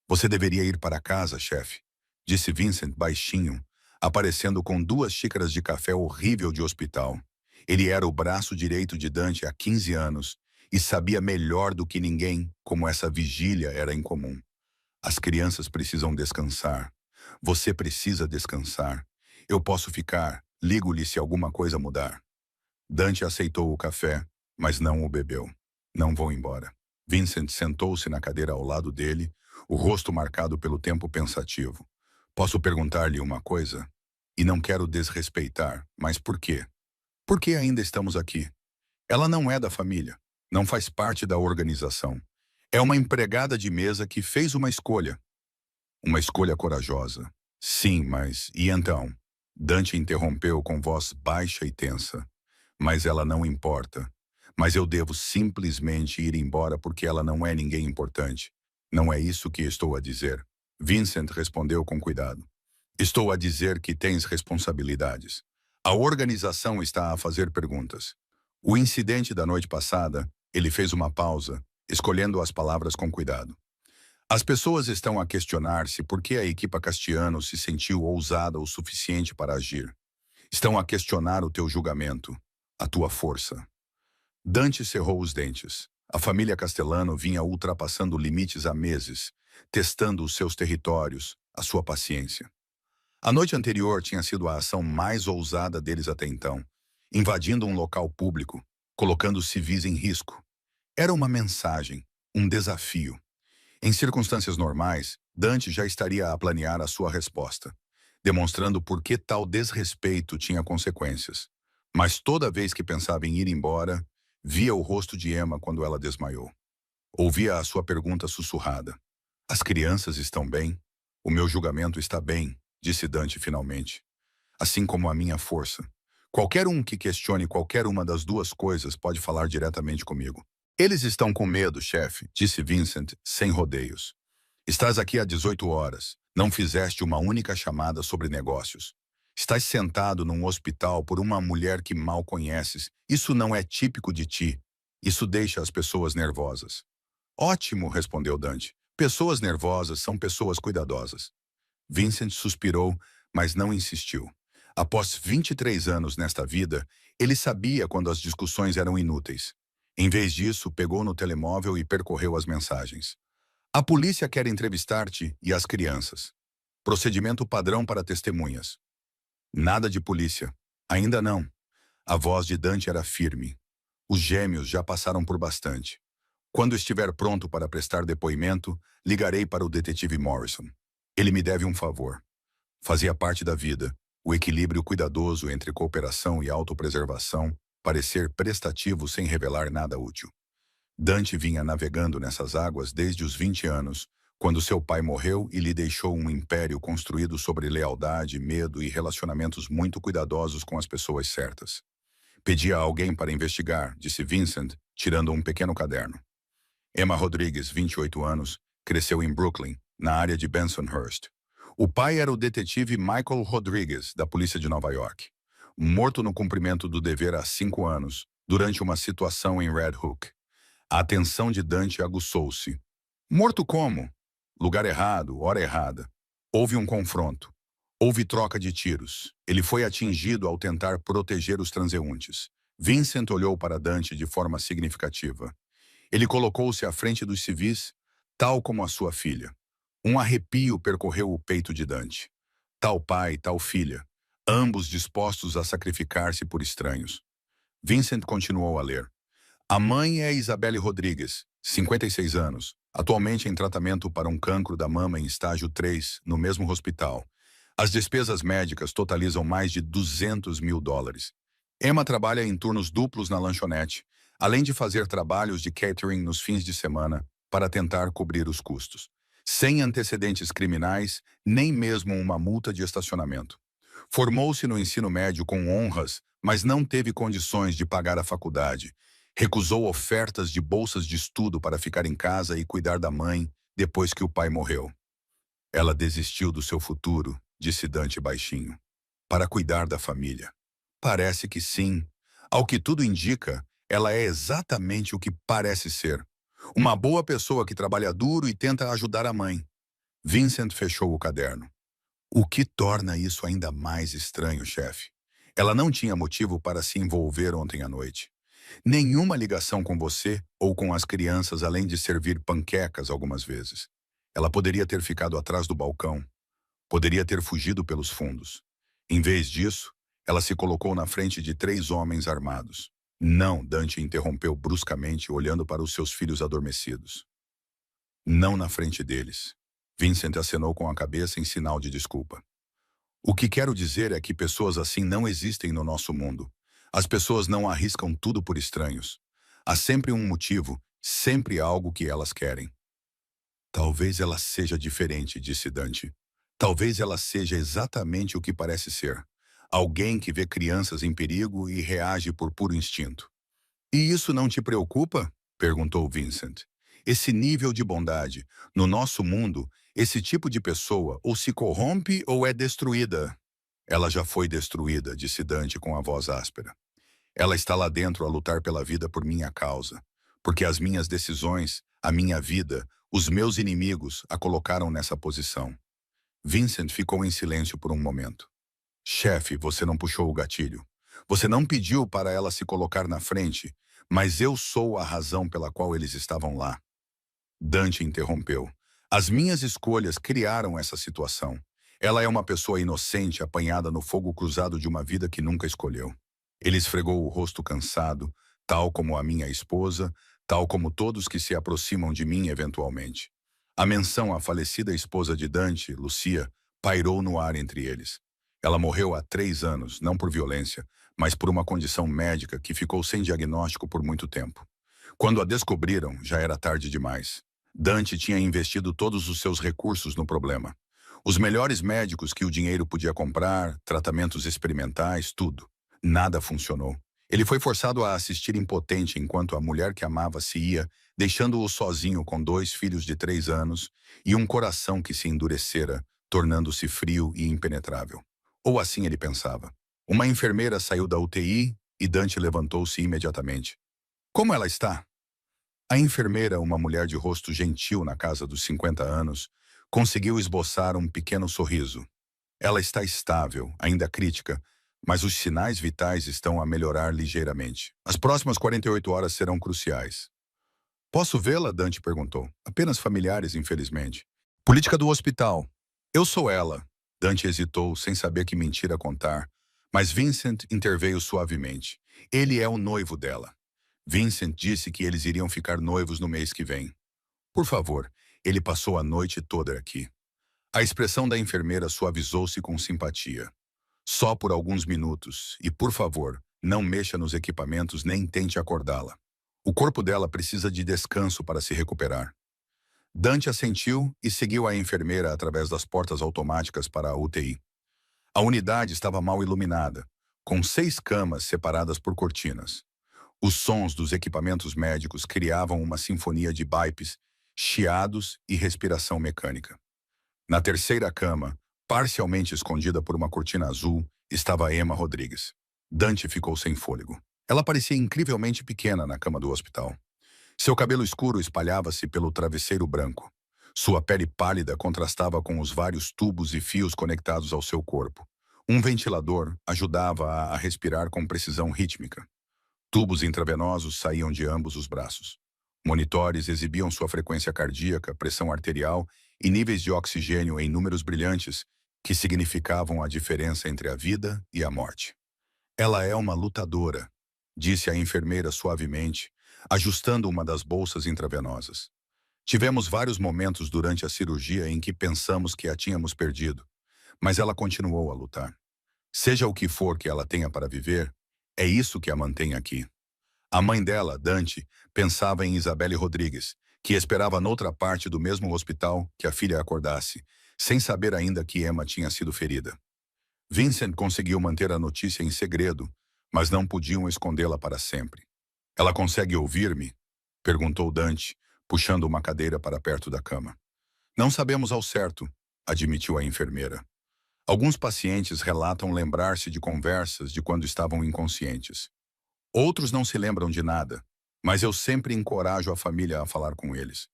S1: Você deveria ir para casa, chefe, disse Vincent baixinho, aparecendo com 2 xícaras de café horrível de hospital. Ele era o braço direito de Dante há 15 anos e sabia melhor do que ninguém como essa vigília era incomum. As crianças precisam descansar. Você precisa descansar. Eu posso ficar. Ligo-lhe se alguma coisa mudar. Dante aceitou o café, mas não o bebeu. Não vou embora. Vincent sentou-se na cadeira ao lado dele, o rosto marcado pelo tempo pensativo. Posso perguntar-lhe uma coisa? E não quero desrespeitar, mas por quê? Por que ainda estamos aqui? Ela não é da família, não faz parte da organização. É uma empregada de mesa que fez uma escolha. Uma escolha corajosa. Sim, mas e então? Dante interrompeu com voz baixa e tensa. Mas ela não importa. Mas eu devo simplesmente ir embora porque ela não é ninguém importante. Não é isso que estou a dizer. Vincent respondeu com cuidado. Estou a dizer que tens responsabilidades. A organização está a fazer perguntas. O incidente da noite passada, ele fez uma pausa, escolhendo as palavras com cuidado. As pessoas estão a questionar-se por que a equipa Castiano se sentiu ousada o suficiente para agir. Estão a questionar o teu julgamento, a tua força. Dante cerrou os dentes. A família Castellano vinha ultrapassando limites há meses, testando os seus territórios, a sua paciência. A noite anterior tinha sido a ação mais ousada deles até então, invadindo um local público, colocando civis em risco. Era uma mensagem, um desafio. Em circunstâncias normais, Dante já estaria a planear a sua resposta, demonstrando por que tal desrespeito tinha consequências. Mas toda vez que pensava em ir embora, via o rosto de Emma quando ela desmaiou. Ouvia a sua pergunta sussurrada. As crianças estão bem? O meu julgamento está bem, disse Dante finalmente. Assim como a minha força. Qualquer um que questione qualquer uma das duas coisas pode falar diretamente comigo. Eles estão com medo, chefe, disse Vincent, sem rodeios. Estás aqui há 18 horas. Não fizeste uma única chamada sobre negócios. Estás sentado num hospital por uma mulher que mal conheces. Isso não é típico de ti. Isso deixa as pessoas nervosas. Ótimo, respondeu Dante. Pessoas nervosas são pessoas cuidadosas. Vincent suspirou, mas não insistiu. Após 23 anos nesta vida, ele sabia quando as discussões eram inúteis. Em vez disso, pegou no telemóvel e percorreu as mensagens. A polícia quer entrevistar-te e as crianças. Procedimento padrão para testemunhas. Nada de polícia. Ainda não. A voz de Dante era firme. Os gêmeos já passaram por bastante. Quando estiver pronto para prestar depoimento, ligarei para o detetive Morrison. Ele me deve um favor. Fazia parte da vida, o equilíbrio cuidadoso entre cooperação e autopreservação, parecer prestativo sem revelar nada útil. Dante vinha navegando nessas águas desde os 20 anos, quando seu pai morreu e lhe deixou um império construído sobre lealdade, medo e relacionamentos muito cuidadosos com as pessoas certas. Pedi a alguém para investigar, disse Vincent, tirando um pequeno caderno. Emma Rodrigues, 28 anos, cresceu em Brooklyn, na área de Bensonhurst. O pai era o detetive Michael Rodrigues, da polícia de Nova York. Morto no cumprimento do dever há 5 anos, durante uma situação em Red Hook. A atenção de Dante aguçou-se. Morto como? Lugar errado, hora errada. Houve um confronto. Houve troca de tiros. Ele foi atingido ao tentar proteger os transeuntes. Vincent olhou para Dante de forma significativa. Ele colocou-se à frente dos civis, tal como a sua filha. Um arrepio percorreu o peito de Dante. Tal pai, tal filha, ambos dispostos a sacrificar-se por estranhos. Vincent continuou a ler. A mãe é Isabelle Rodrigues, 56 anos, atualmente em tratamento para um cancro da mama em estágio 3, no mesmo hospital. As despesas médicas totalizam mais de 200 mil dólares. Emma trabalha em turnos duplos na lanchonete, além de fazer trabalhos de catering nos fins de semana para tentar cobrir os custos. Sem antecedentes criminais, nem mesmo uma multa de estacionamento. Formou-se no ensino médio com honras, mas não teve condições de pagar a faculdade. Recusou ofertas de bolsas de estudo para ficar em casa e cuidar da mãe depois que o pai morreu. Ela desistiu do seu futuro, disse Dante baixinho, para cuidar da família. Parece que sim. Ao que tudo indica, ela é exatamente o que parece ser. Uma boa pessoa que trabalha duro e tenta ajudar a mãe. Vincent fechou o caderno. O que torna isso ainda mais estranho, chefe? Ela não tinha motivo para se envolver ontem à noite. Nenhuma ligação com você ou com as crianças, além de servir panquecas algumas vezes. Ela poderia ter ficado atrás do balcão. Poderia ter fugido pelos fundos. Em vez disso, ela se colocou na frente de 3 homens armados. Não, Dante interrompeu bruscamente, olhando para os seus filhos adormecidos. Não na frente deles. Vincent acenou com a cabeça em sinal de desculpa. O que quero dizer é que pessoas assim não existem no nosso mundo. As pessoas não arriscam tudo por estranhos. Há sempre um motivo, sempre algo que elas querem. Talvez ela seja diferente, disse Dante. Talvez ela seja exatamente o que parece ser. Alguém que vê crianças em perigo e reage por puro instinto. E isso não te preocupa? Perguntou Vincent. Esse nível de bondade, no nosso mundo, esse tipo de pessoa ou se corrompe ou é destruída. Ela já foi destruída, disse Dante com a voz áspera. Ela está lá dentro a lutar pela vida por minha causa, porque as minhas decisões, a minha vida, os meus inimigos a colocaram nessa posição. Vincent ficou em silêncio por um momento. Chefe, você não puxou o gatilho. Você não pediu para ela se colocar na frente, mas eu sou a razão pela qual eles estavam lá. Dante interrompeu. As minhas escolhas criaram essa situação. Ela é uma pessoa inocente apanhada no fogo cruzado de uma vida que nunca escolheu. Ele esfregou o rosto cansado, tal como a minha esposa, tal como todos que se aproximam de mim eventualmente. A menção à falecida esposa de Dante, Lucia, pairou no ar entre eles. Ela morreu há 3 anos, não por violência, mas por uma condição médica que ficou sem diagnóstico por muito tempo. Quando a descobriram, já era tarde demais. Dante tinha investido todos os seus recursos no problema. Os melhores médicos que o dinheiro podia comprar, tratamentos experimentais, tudo. Nada funcionou. Ele foi forçado a assistir impotente enquanto a mulher que amava se ia, deixando-o sozinho com 2 filhos de 3 anos e um coração que se endurecera, tornando-se frio e impenetrável. Ou assim ele pensava. Uma enfermeira saiu da UTI e Dante levantou-se imediatamente. Como ela está? A enfermeira, uma mulher de rosto gentil na casa dos 50 anos, conseguiu esboçar um pequeno sorriso. Ela está estável, ainda crítica, mas os sinais vitais estão a melhorar ligeiramente. As próximas 48 horas serão cruciais. Posso vê-la? Dante perguntou. Apenas familiares, infelizmente. Política do hospital. Eu sou ela. Dante hesitou, sem saber que mentira contar, mas Vincent interveio suavemente. Ele é o noivo dela. Vincent disse que eles iriam ficar noivos no mês que vem. Por favor, ele passou a noite toda aqui. A expressão da enfermeira suavizou-se com simpatia. Só por alguns minutos, e por favor, não mexa nos equipamentos nem tente acordá-la. O corpo dela precisa de descanso para se recuperar. Dante assentiu e seguiu a enfermeira através das portas automáticas para a UTI. A unidade estava mal iluminada, com 6 camas separadas por cortinas. Os sons dos equipamentos médicos criavam uma sinfonia de bipes, chiados e respiração mecânica. Na terceira cama, parcialmente escondida por uma cortina azul, estava Emma Rodrigues. Dante ficou sem fôlego. Ela parecia incrivelmente pequena na cama do hospital. Seu cabelo escuro espalhava-se pelo travesseiro branco. Sua pele pálida contrastava com os vários tubos e fios conectados ao seu corpo. Um ventilador ajudava a respirar com precisão rítmica. Tubos intravenosos saíam de ambos os braços. Monitores exibiam sua frequência cardíaca, pressão arterial e níveis de oxigênio em números brilhantes que significavam a diferença entre a vida e a morte. Ela é uma lutadora, disse a enfermeira suavemente, ajustando uma das bolsas intravenosas. Tivemos vários momentos durante a cirurgia em que pensamos que a tínhamos perdido, Mas ela continuou a lutar. Seja o que for que ela tenha para viver, é isso que a mantém aqui. A mãe dela, Dante, pensava em Isabelle Rodrigues, que esperava noutra parte do mesmo hospital que a filha acordasse, sem saber ainda que Emma tinha sido ferida. Vincent conseguiu manter a notícia em segredo, mas não podiam escondê-la para sempre. Ela consegue ouvir-me? Perguntou Dante, puxando uma cadeira para perto da cama. Não sabemos ao certo, admitiu a enfermeira. Alguns pacientes relatam lembrar-se de conversas de quando estavam inconscientes. Outros não se lembram de nada, mas eu sempre encorajo a família a falar com eles.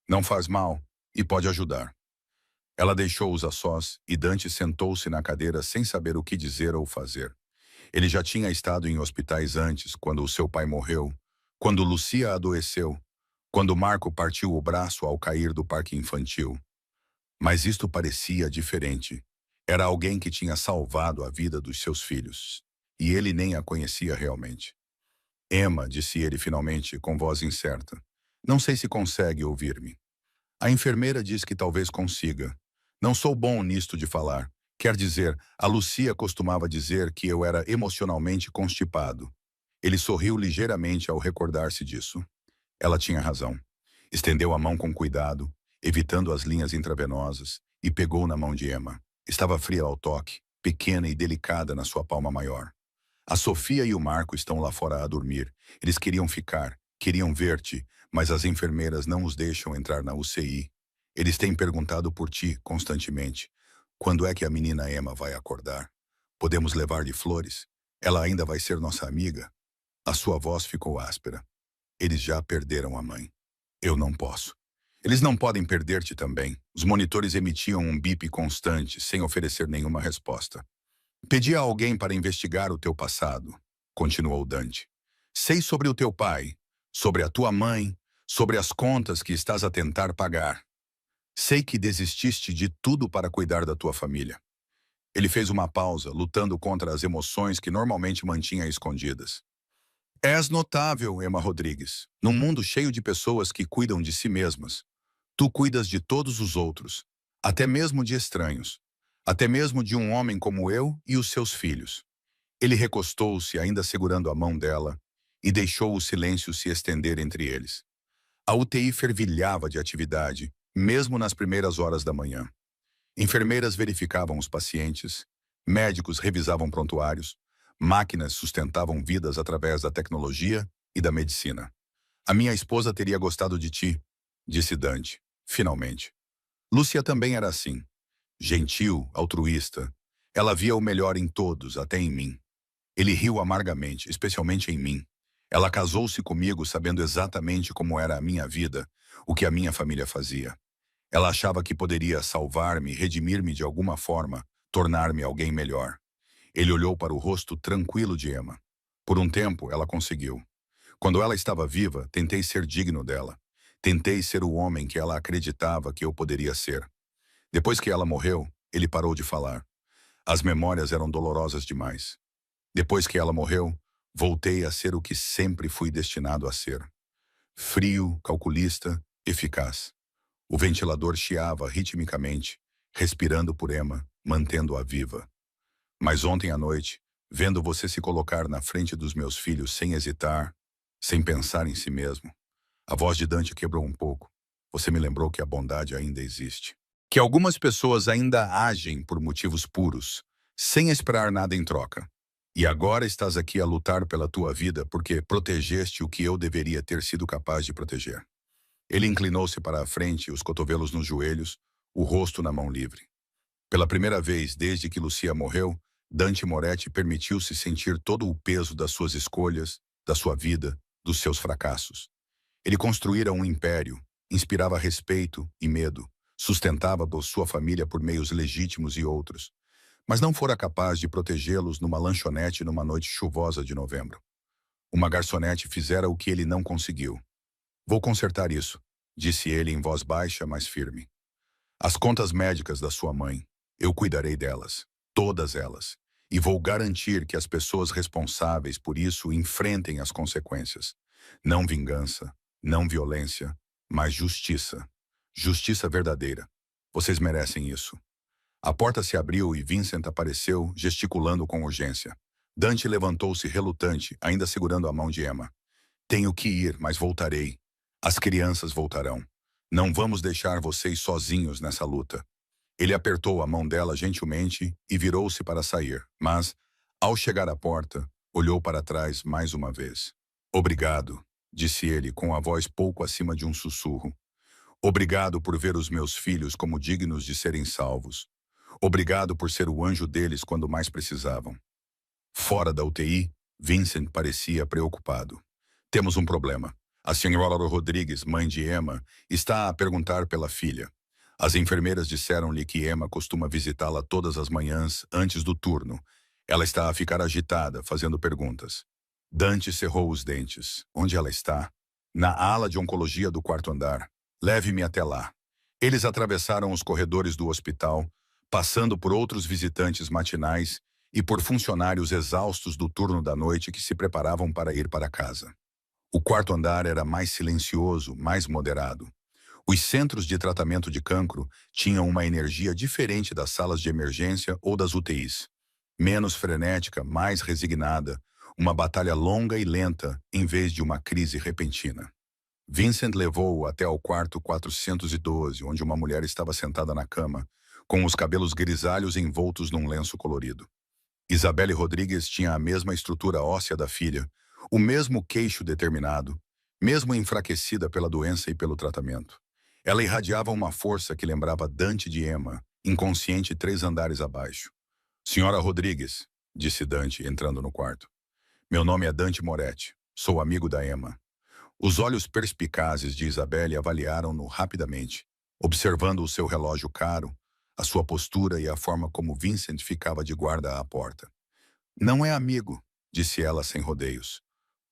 S1: Não faz mal e pode ajudar. Ela deixou-os a sós e Dante sentou-se na cadeira sem saber o que dizer ou fazer. Ele já tinha estado em hospitais antes, quando o seu pai morreu, quando Lucia adoeceu, quando Marco partiu o braço ao cair do parque infantil. Mas isto parecia diferente. Era alguém que tinha salvado a vida dos seus filhos. E ele nem a conhecia realmente. Emma, disse ele finalmente, com voz incerta. Não sei se consegue ouvir-me. A enfermeira diz que talvez consiga. Não sou bom nisto de falar. Quer dizer, a Lucia costumava dizer que eu era emocionalmente constipado. Ele sorriu ligeiramente ao recordar-se disso. Ela tinha razão. Estendeu a mão com cuidado, evitando as linhas intravenosas, e pegou na mão de Emma. Estava fria ao toque, pequena e delicada na sua palma maior. A Sofia e o Marco estão lá fora a dormir. Eles queriam ficar, queriam ver-te, mas as enfermeiras não os deixam entrar na UCI. Eles têm perguntado por ti constantemente. Quando é que a menina Emma vai acordar? Podemos levar-lhe flores? Ela ainda vai ser nossa amiga? A sua voz ficou áspera. Eles já perderam a mãe. Eu não posso. Eles não podem perder-te também. Os monitores emitiam um bip constante, sem oferecer nenhuma resposta. Pedi a alguém para investigar o teu passado, continuou Dante. Sei sobre o teu pai, sobre a tua mãe, sobre as contas que estás a tentar pagar. Sei que desististe de tudo para cuidar da tua família. Ele fez uma pausa, lutando contra as emoções que normalmente mantinha escondidas. És notável, Emma Rodrigues. Num mundo cheio de pessoas que cuidam de si mesmas, tu cuidas de todos os outros, até mesmo de estranhos, até mesmo de um homem como eu e os seus filhos. Ele recostou-se, ainda segurando a mão dela, e deixou o silêncio se estender entre eles. A UTI fervilhava de atividade, mesmo nas primeiras horas da manhã. Enfermeiras verificavam os pacientes, médicos revisavam prontuários, máquinas sustentavam vidas através da tecnologia e da medicina. A minha esposa teria gostado de ti, disse Dante, finalmente. Lúcia também era assim. Gentil, altruísta. Ela via o melhor em todos, até em mim. Ele riu amargamente, especialmente em mim. Ela casou-se comigo sabendo exatamente como era a minha vida, o que a minha família fazia. Ela achava que poderia salvar-me, redimir-me de alguma forma, tornar-me alguém melhor. Ele olhou para o rosto tranquilo de Emma. Por um tempo, ela conseguiu. Quando ela estava viva, tentei ser digno dela. Tentei ser o homem que ela acreditava que eu poderia ser. Depois que ela morreu, ele parou de falar. As memórias eram dolorosas demais. Depois que ela morreu, voltei a ser o que sempre fui destinado a ser. Frio, calculista, eficaz. O ventilador chiava ritmicamente, respirando por Emma, mantendo-a viva. Mas ontem à noite, vendo você se colocar na frente dos meus filhos sem hesitar, sem pensar em si mesmo, a voz de Dante quebrou um pouco. Você me lembrou que a bondade ainda existe. Que algumas pessoas ainda agem por motivos puros, sem esperar nada em troca. E agora estás aqui a lutar pela tua vida porque protegeste o que eu deveria ter sido capaz de proteger. Ele inclinou-se para a frente, os cotovelos nos joelhos, o rosto na mão livre. Pela primeira vez desde que Lucia morreu, Dante Moretti permitiu-se sentir todo o peso das suas escolhas, da sua vida, dos seus fracassos. Ele construíra um império, inspirava respeito e medo, sustentava sua família por meios legítimos e outros, mas não fora capaz de protegê-los numa lanchonete numa noite chuvosa de novembro. Uma garçonete fizera o que ele não conseguiu. Vou consertar isso, disse ele em voz baixa, mas firme. As contas médicas da sua mãe, eu cuidarei delas, todas elas, e vou garantir que as pessoas responsáveis por isso enfrentem as consequências. Não vingança, não violência, mas justiça. Justiça verdadeira. Vocês merecem isso. A porta se abriu e Vincent apareceu, gesticulando com urgência. Dante levantou-se relutante, ainda segurando a mão de Emma. Tenho que ir, mas voltarei. As crianças voltarão. Não vamos deixar vocês sozinhos nessa luta. Ele apertou a mão dela gentilmente e virou-se para sair, mas, ao chegar à porta, olhou para trás mais uma vez. Obrigado, disse ele com a voz pouco acima de um sussurro. Obrigado por ver os meus filhos como dignos de serem salvos. Obrigado por ser o anjo deles quando mais precisavam. Fora da UTI, Vincent parecia preocupado. Temos um problema. A senhora Rodrigues, mãe de Emma, está a perguntar pela filha. As enfermeiras disseram-lhe que Emma costuma visitá-la todas as manhãs antes do turno. Ela está a ficar agitada, fazendo perguntas. Dante cerrou os dentes. Onde ela está? Na ala de oncologia do quarto andar. Leve-me até lá. Eles atravessaram os corredores do hospital, passando por outros visitantes matinais e por funcionários exaustos do turno da noite que se preparavam para ir para casa. O quarto andar era mais silencioso, mais moderado. Os centros de tratamento de cancro tinham uma energia diferente das salas de emergência ou das UTIs. Menos frenética, mais resignada, uma batalha longa e lenta em vez de uma crise repentina. Vincent levou-o até ao quarto 412, onde uma mulher estava sentada na cama, com os cabelos grisalhos envoltos num lenço colorido. Isabelle Rodrigues tinha a mesma estrutura óssea da filha, o mesmo queixo determinado, mesmo enfraquecida pela doença e pelo tratamento. Ela irradiava uma força que lembrava Dante de Emma, inconsciente 3 andares abaixo. Senhora Rodrigues, disse Dante, entrando no quarto. Meu nome é Dante Moretti. Sou amigo da Emma. Os olhos perspicazes de Isabelle avaliaram-no rapidamente, observando o seu relógio caro, a sua postura e a forma como Vincent ficava de guarda à porta. Não é amigo, disse ela sem rodeios.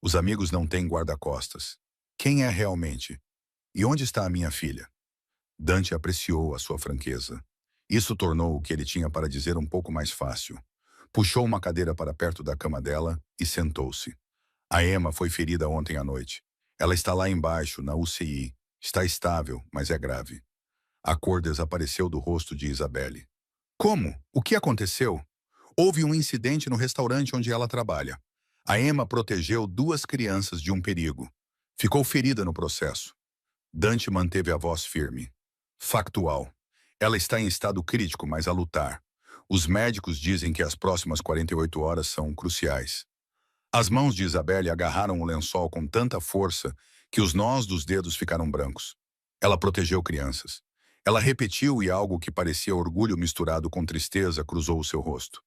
S1: Os amigos não têm guarda-costas. Quem é realmente? E onde está a minha filha? Dante apreciou a sua franqueza. Isso tornou o que ele tinha para dizer um pouco mais fácil. Puxou uma cadeira para perto da cama dela e sentou-se. A Emma foi ferida ontem à noite. Ela está lá embaixo, na UCI. Está estável, mas é grave. A cor desapareceu do rosto de Isabelle. Como? O que aconteceu? Houve um incidente no restaurante onde ela trabalha. A Emma protegeu 2 crianças de um perigo. Ficou ferida no processo. Dante manteve a voz firme. Factual. Ela está em estado crítico, mas a lutar. Os médicos dizem que as próximas 48 horas são cruciais. As mãos de Isabelle agarraram o lençol com tanta força que os nós dos dedos ficaram brancos. Ela protegeu crianças. Ela repetiu e algo que parecia orgulho misturado com tristeza cruzou o seu rosto.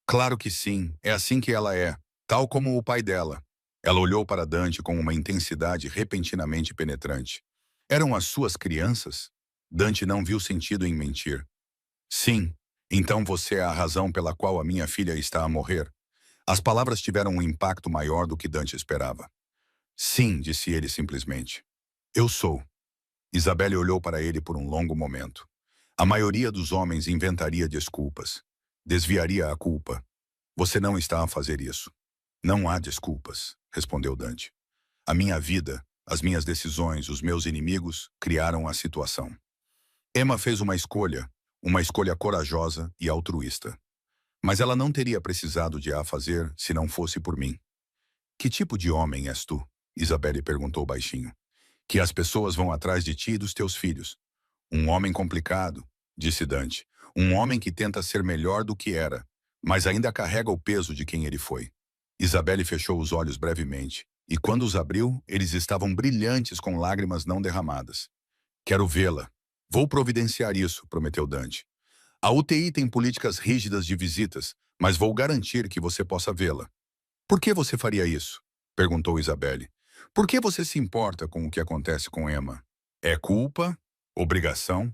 S1: Claro que sim, é assim que ela é, tal como o pai dela. Ela olhou para Dante com uma intensidade repentinamente penetrante. Eram as suas crianças? Dante não viu sentido em mentir. Sim, então você é a razão pela qual a minha filha está a morrer. As palavras tiveram um impacto maior do que Dante esperava. Sim, disse ele simplesmente. Eu sou. Isabelle olhou para ele por um longo momento. A maioria dos homens inventaria desculpas. Desviaria a culpa. Você não está a fazer isso. Não há desculpas, respondeu Dante. A minha vida, as minhas decisões, os meus inimigos criaram a situação. Emma fez uma escolha corajosa e altruísta. Mas ela não teria precisado de a fazer se não fosse por mim. Que tipo de homem és tu? Isabelle perguntou baixinho. Que as pessoas vão atrás de ti e dos teus filhos. Um homem complicado, disse Dante. Um homem que tenta ser melhor do que era, mas ainda carrega o peso de quem ele foi. Isabelle fechou os olhos brevemente, e quando os abriu, eles estavam brilhantes com lágrimas não derramadas. Quero vê-la. Vou providenciar isso, prometeu Dante. A UTI tem políticas rígidas de visitas, mas vou garantir que você possa vê-la. Por que você faria isso? Perguntou Isabelle. Por que você se importa com o que acontece com Emma? É culpa? Obrigação?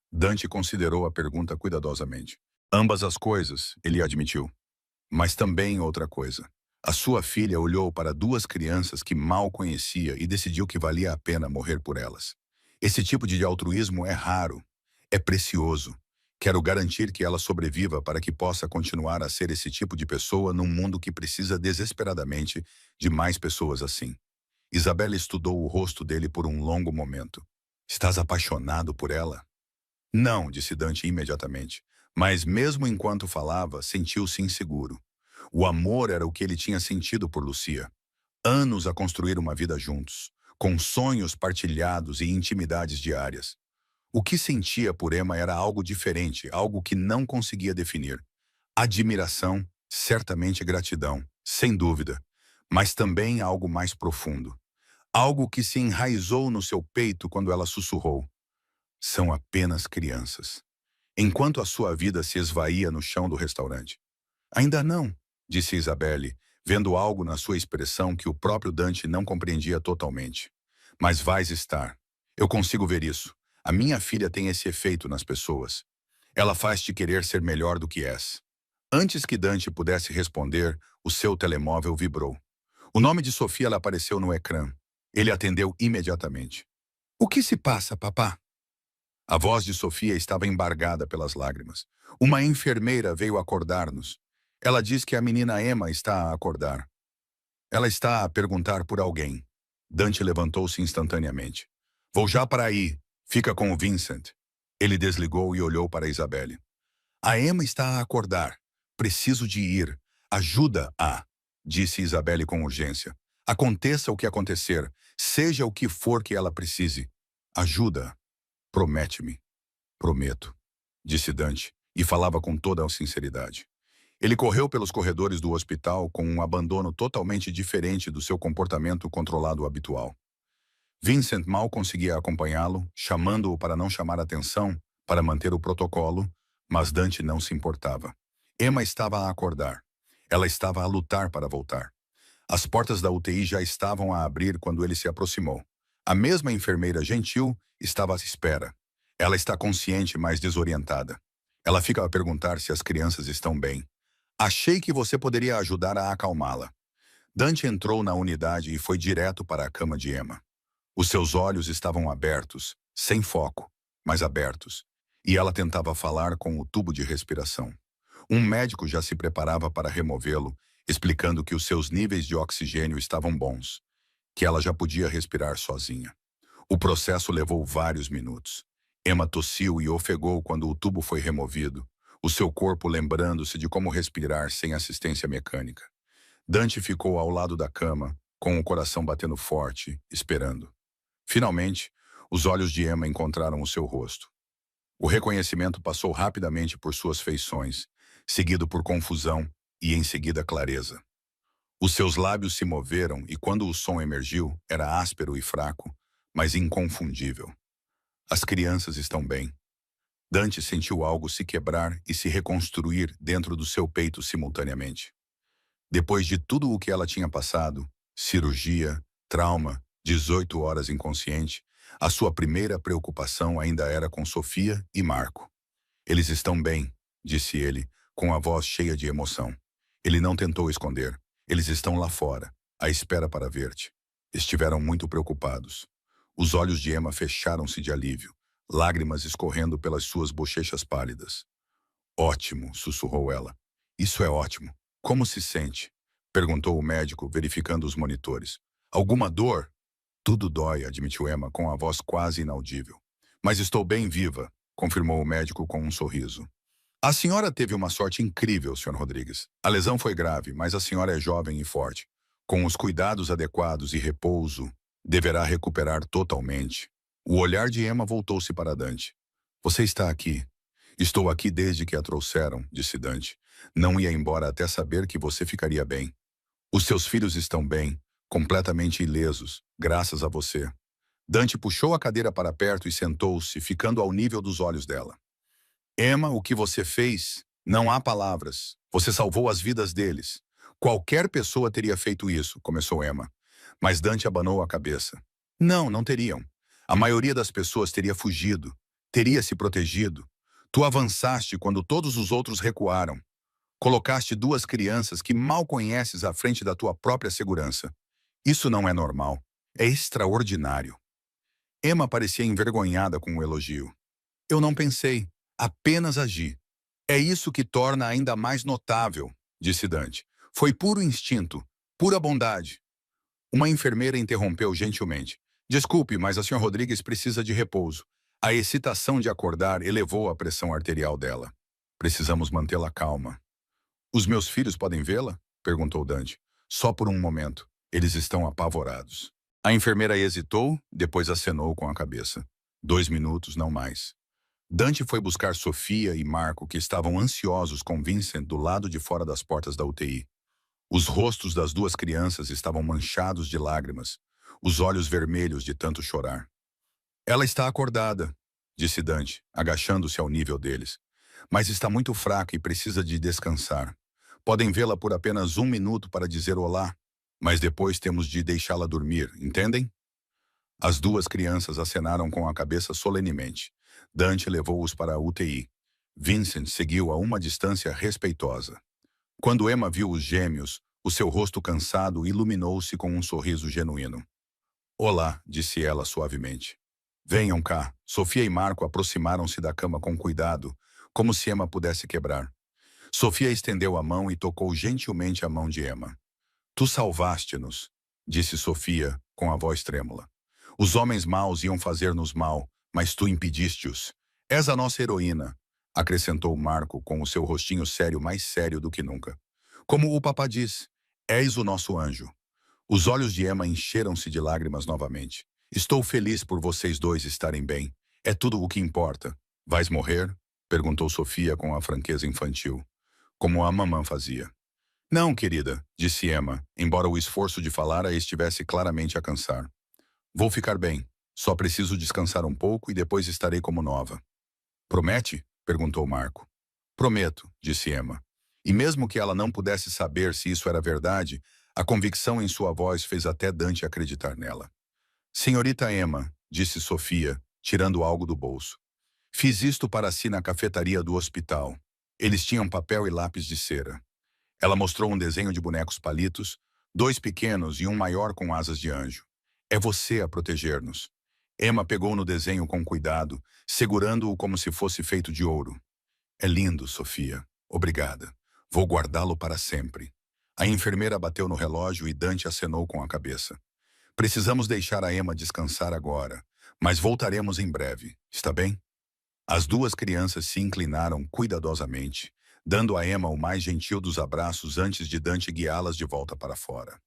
S1: Dante considerou a pergunta cuidadosamente. Ambas as coisas, ele admitiu. Mas também outra coisa. A sua filha olhou para 2 crianças que mal conhecia e decidiu que valia a pena morrer por elas. Esse tipo de altruísmo é raro, é precioso. Quero garantir que ela sobreviva para que possa continuar a ser esse tipo de pessoa num mundo que precisa desesperadamente de mais pessoas assim. Isabelle estudou o rosto dele por um longo momento. Estás apaixonado por ela? Não, disse Dante imediatamente, Mas mesmo enquanto falava, sentiu-se inseguro. O amor era o que ele tinha sentido por Lucia. Anos a construir uma vida juntos, com sonhos partilhados e intimidades diárias. O que sentia por Emma era algo diferente, algo que não conseguia definir. Admiração, certamente gratidão, sem dúvida, mas também algo mais profundo. Algo que se enraizou no seu peito quando ela sussurrou: são apenas crianças. Enquanto a sua vida se esvaía no chão do restaurante. Ainda não, disse Isabelle, vendo algo na sua expressão que o próprio Dante não compreendia totalmente. Mas vais estar. Eu consigo ver isso. A minha filha tem esse efeito nas pessoas. Ela faz-te querer ser melhor do que és. Antes que Dante pudesse responder, o seu telemóvel vibrou. O nome de Sofia lhe apareceu no ecrã. Ele atendeu imediatamente. O que se passa, papá? A voz de Sofia estava embargada pelas lágrimas. Uma enfermeira veio acordar-nos. Ela diz que a menina Emma está a acordar. Ela está a perguntar por alguém. Dante levantou-se instantaneamente. Vou já para aí. Fica com o Vincent. Ele desligou e olhou para Isabelle. A Emma está a acordar. Preciso de ir. Ajuda-a, disse Isabelle com urgência. Aconteça o que acontecer, seja o que for que ela precise. Ajuda-a. Promete-me. Prometo, disse Dante, e falava com toda a sinceridade. Ele correu pelos corredores do hospital com um abandono totalmente diferente do seu comportamento controlado habitual. Vincent mal conseguia acompanhá-lo, chamando-o para não chamar atenção, para manter o protocolo, mas Dante não se importava. Emma estava a acordar. Ela estava a lutar para voltar. As portas da UTI já estavam a abrir quando ele se aproximou. A mesma enfermeira gentil estava à espera. Ela está consciente, mas desorientada. Ela fica a perguntar se as crianças estão bem. Achei que você poderia ajudar a acalmá-la. Dante entrou na unidade e foi direto para a cama de Emma. Os seus olhos estavam abertos, sem foco, mas abertos, e ela tentava falar com o tubo de respiração. Um médico já se preparava para removê-lo, explicando que os seus níveis de oxigênio estavam bons, que ela já podia respirar sozinha. O processo levou vários minutos. Emma tossiu e ofegou quando o tubo foi removido, o seu corpo lembrando-se de como respirar sem assistência mecânica. Dante ficou ao lado da cama, com o coração batendo forte, esperando. Finalmente, os olhos de Emma encontraram o seu rosto. O reconhecimento passou rapidamente por suas feições, seguido por confusão e, em seguida, clareza. Os seus lábios se moveram e, quando o som emergiu, era áspero e fraco, mas inconfundível. As crianças estão bem. Dante sentiu algo se quebrar e se reconstruir dentro do seu peito simultaneamente. Depois de tudo o que ela tinha passado, cirurgia, trauma, 18 horas inconsciente, a sua primeira preocupação ainda era com Sofia e Marco. Eles estão bem, disse ele, com a voz cheia de emoção. Ele não tentou esconder. Eles estão lá fora, à espera para ver-te. Estiveram muito preocupados. Os olhos de Emma fecharam-se de alívio, lágrimas escorrendo pelas suas bochechas pálidas. Ótimo, sussurrou ela. Isso é ótimo. Como se sente? Perguntou o médico, verificando os monitores. Alguma dor? Tudo dói, admitiu Emma com a voz quase inaudível. Mas estou bem viva, confirmou o médico com um sorriso. A senhora teve uma sorte incrível, Sr. Rodrigues. A lesão foi grave, mas a senhora é jovem e forte. Com os cuidados adequados e repouso, deverá recuperar totalmente. O olhar de Emma voltou-se para Dante. Você está aqui. Estou aqui desde que a trouxeram, disse Dante. Não ia embora até saber que você ficaria bem. Os seus filhos estão bem, completamente ilesos, graças a você. Dante puxou a cadeira para perto e sentou-se, ficando ao nível dos olhos dela. Emma, o que você fez? Não há palavras. Você salvou as vidas deles. Qualquer pessoa teria feito isso, começou Emma. Mas Dante abanou a cabeça. Não, não teriam. A maioria das pessoas teria fugido, teria se protegido. Tu avançaste quando todos os outros recuaram. Colocaste duas crianças que mal conheces à frente da tua própria segurança. Isso não é normal. É extraordinário. Emma parecia envergonhada com o elogio. Eu não pensei, apenas agi. É isso que torna ainda mais notável, disse Dante. Foi puro instinto, pura bondade. Uma enfermeira interrompeu gentilmente. Desculpe, mas a Sra. Rodrigues precisa de repouso. A excitação de acordar elevou a pressão arterial dela. Precisamos mantê-la calma. Os meus filhos podem vê-la? Perguntou Dante. Só por um momento. Eles estão apavorados. A enfermeira hesitou, depois acenou com a cabeça. 2 minutos, não mais. Dante foi buscar Sofia e Marco, que estavam ansiosos com Vincent do lado de fora das portas da UTI. Os rostos das duas crianças estavam manchados de lágrimas, os olhos vermelhos de tanto chorar. Ela está acordada, disse Dante, agachando-se ao nível deles. Mas está muito fraca e precisa de descansar. Podem vê-la por apenas 1 minuto para dizer olá, mas depois temos de deixá-la dormir, entendem? As duas crianças acenaram com a cabeça solenemente. Dante levou-os para a UTI. Vincent seguiu a uma distância respeitosa. Quando Emma viu os gêmeos, o seu rosto cansado iluminou-se com um sorriso genuíno. Olá, disse ela suavemente. Venham cá. Sofia e Marco aproximaram-se da cama com cuidado, como se Emma pudesse quebrar. Sofia estendeu a mão e tocou gentilmente a mão de Emma. Tu salvaste-nos, disse Sofia, com a voz trêmula. Os homens maus iam fazer-nos mal, mas tu impediste-os. És a nossa heroína, acrescentou Marco com o seu rostinho sério mais sério do que nunca. Como o papá diz, és o nosso anjo. Os olhos de Emma encheram-se de lágrimas novamente. Estou feliz por vocês dois estarem bem. É tudo o que importa. Vais morrer? Perguntou Sofia com a franqueza infantil, como a mamã fazia. Não, querida, disse Emma, embora o esforço de falar a estivesse claramente a cansar. Vou ficar bem. Só preciso descansar um pouco e depois estarei como nova. Promete? Perguntou Marco. Prometo, disse Emma. E mesmo que ela não pudesse saber se isso era verdade, a convicção em sua voz fez até Dante acreditar nela. Senhorita Emma, disse Sofia, tirando algo do bolso. Fiz isto para si na cafetaria do hospital. Eles tinham papel e lápis de cera. Ela mostrou um desenho de bonecos palitos, 2 pequenos e um maior com asas de anjo. É você a proteger-nos. Emma pegou no desenho com cuidado, segurando-o como se fosse feito de ouro. É lindo, Sofia. Obrigada. Vou guardá-lo para sempre. A enfermeira bateu no relógio e Dante acenou com a cabeça. Precisamos deixar a Emma descansar agora, mas voltaremos em breve, está bem? As duas crianças se inclinaram cuidadosamente, dando a Emma o mais gentil dos abraços antes de Dante guiá-las de volta para fora.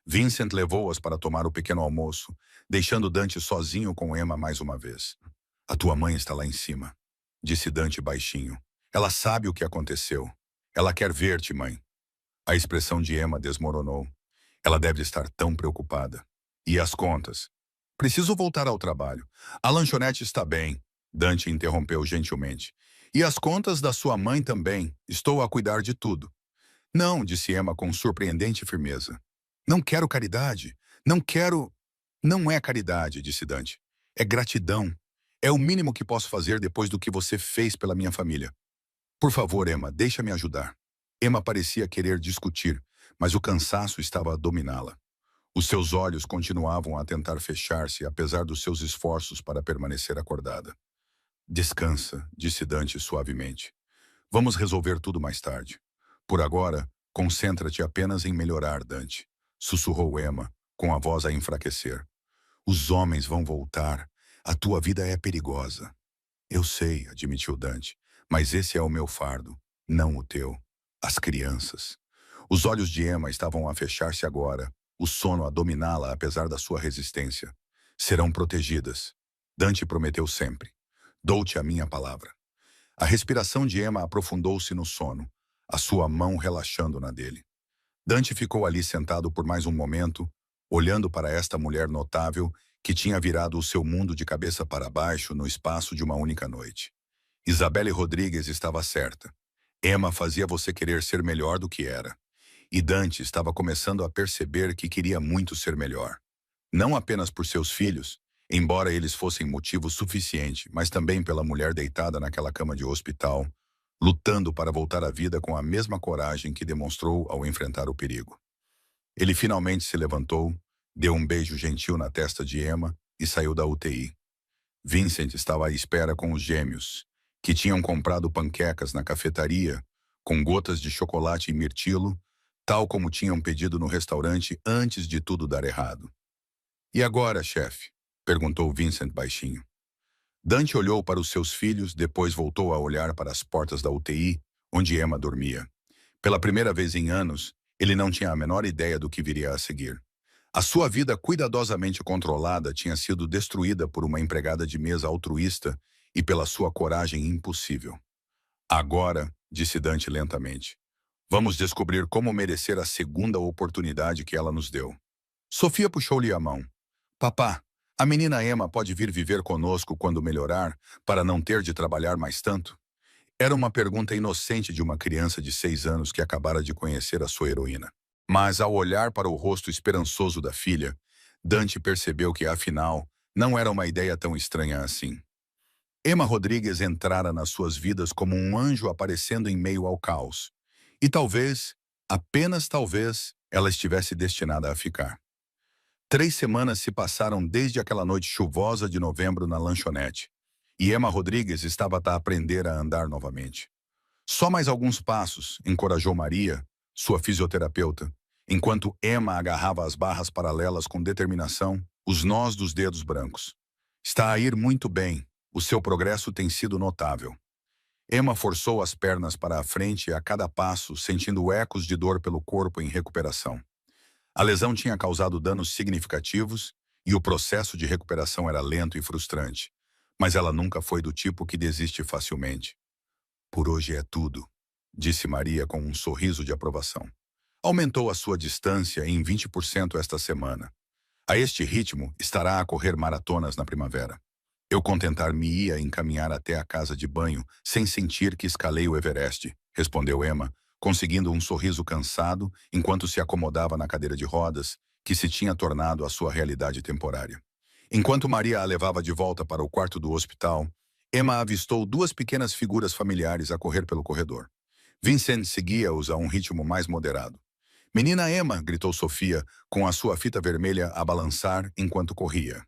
S1: Vincent levou-as para tomar o pequeno almoço, deixando Dante sozinho com Emma mais uma vez. A tua mãe está lá em cima, disse Dante baixinho. Ela sabe o que aconteceu. Ela quer ver-te, mãe. A expressão de Emma desmoronou. Ela deve estar tão preocupada. E as contas? Preciso voltar ao trabalho. A lanchonete está bem, Dante interrompeu gentilmente. E as contas da sua mãe também. Estou a cuidar de tudo. Não, disse Emma com surpreendente firmeza. Não quero caridade. Não quero... Não é caridade, disse Dante. É gratidão. É o mínimo que posso fazer depois do que você fez pela minha família. Por favor, Emma, deixa-me ajudar. Emma parecia querer discutir, mas o cansaço estava a dominá-la. Os seus olhos continuavam a tentar fechar-se, apesar dos seus esforços para permanecer acordada. Descansa, disse Dante suavemente. Vamos resolver tudo mais tarde. Por agora, concentra-te apenas em melhorar, Dante, sussurrou Emma, com a voz a enfraquecer. Os homens vão voltar. A tua vida é perigosa. Eu sei, admitiu Dante, mas esse é o meu fardo, não o teu. As crianças. Os olhos de Emma estavam a fechar-se agora, o sono a dominá-la apesar da sua resistência. Serão protegidas. Dante prometeu sempre. Dou-te a minha palavra. A respiração de Emma aprofundou-se no sono, a sua mão relaxando na dele. Dante ficou ali sentado por mais um momento, olhando para esta mulher notável que tinha virado o seu mundo de cabeça para baixo no espaço de uma única noite. Isabelle Rodrigues estava certa. Emma fazia você querer ser melhor do que era. E Dante estava começando a perceber que queria muito ser melhor. Não apenas por seus filhos, embora eles fossem motivo suficiente, mas também pela mulher deitada naquela cama de hospital, lutando para voltar à vida com a mesma coragem que demonstrou ao enfrentar o perigo. Ele finalmente se levantou, deu um beijo gentil na testa de Emma e saiu da UTI. Vincent estava à espera com os gêmeos, que tinham comprado panquecas na cafetaria, com gotas de chocolate e mirtilo, tal como tinham pedido no restaurante antes de tudo dar errado. E agora, chefe? Perguntou Vincent baixinho. Dante olhou para os seus filhos, depois voltou a olhar para as portas da UTI, onde Emma dormia. Pela primeira vez em anos, ele não tinha a menor ideia do que viria a seguir. A sua vida cuidadosamente controlada tinha sido destruída por uma empregada de mesa altruísta e pela sua coragem impossível. Agora, disse Dante lentamente, vamos descobrir como merecer a segunda oportunidade que ela nos deu. Sofia puxou-lhe a mão. Papá, a menina Emma pode vir viver conosco quando melhorar, para não ter de trabalhar mais tanto? Era uma pergunta inocente de uma criança de 6 anos que acabara de conhecer a sua heroína. Mas ao olhar para o rosto esperançoso da filha, Dante percebeu que, afinal, não era uma ideia tão estranha assim. Emma Rodrigues entrara nas suas vidas como um anjo aparecendo em meio ao caos. E talvez, apenas talvez, ela estivesse destinada a ficar. 3 semanas se passaram desde aquela noite chuvosa de novembro na lanchonete. E Emma Rodrigues estava a aprender a andar novamente. Só mais alguns passos, encorajou Maria, sua fisioterapeuta, enquanto Emma agarrava as barras paralelas com determinação, os nós dos dedos brancos. Está a ir muito bem, o seu progresso tem sido notável. Emma forçou as pernas para a frente a cada passo, sentindo ecos de dor pelo corpo em recuperação. A lesão tinha causado danos significativos e o processo de recuperação era lento e frustrante. Mas ela nunca foi do tipo que desiste facilmente. Por hoje é tudo, disse Maria com um sorriso de aprovação. Aumentou a sua distância em 20% esta semana. A este ritmo, estará a correr maratonas na primavera. Eu contentar-me-ia em caminhar até a casa de banho sem sentir que escalei o Everest, respondeu Emma, conseguindo um sorriso cansado enquanto se acomodava na cadeira de rodas, que se tinha tornado a sua realidade temporária. Enquanto Maria a levava de volta para o quarto do hospital, Emma avistou duas pequenas figuras familiares a correr pelo corredor. Vincent seguia-os a um ritmo mais moderado. Menina Emma, gritou Sofia, com a sua fita vermelha a balançar enquanto corria.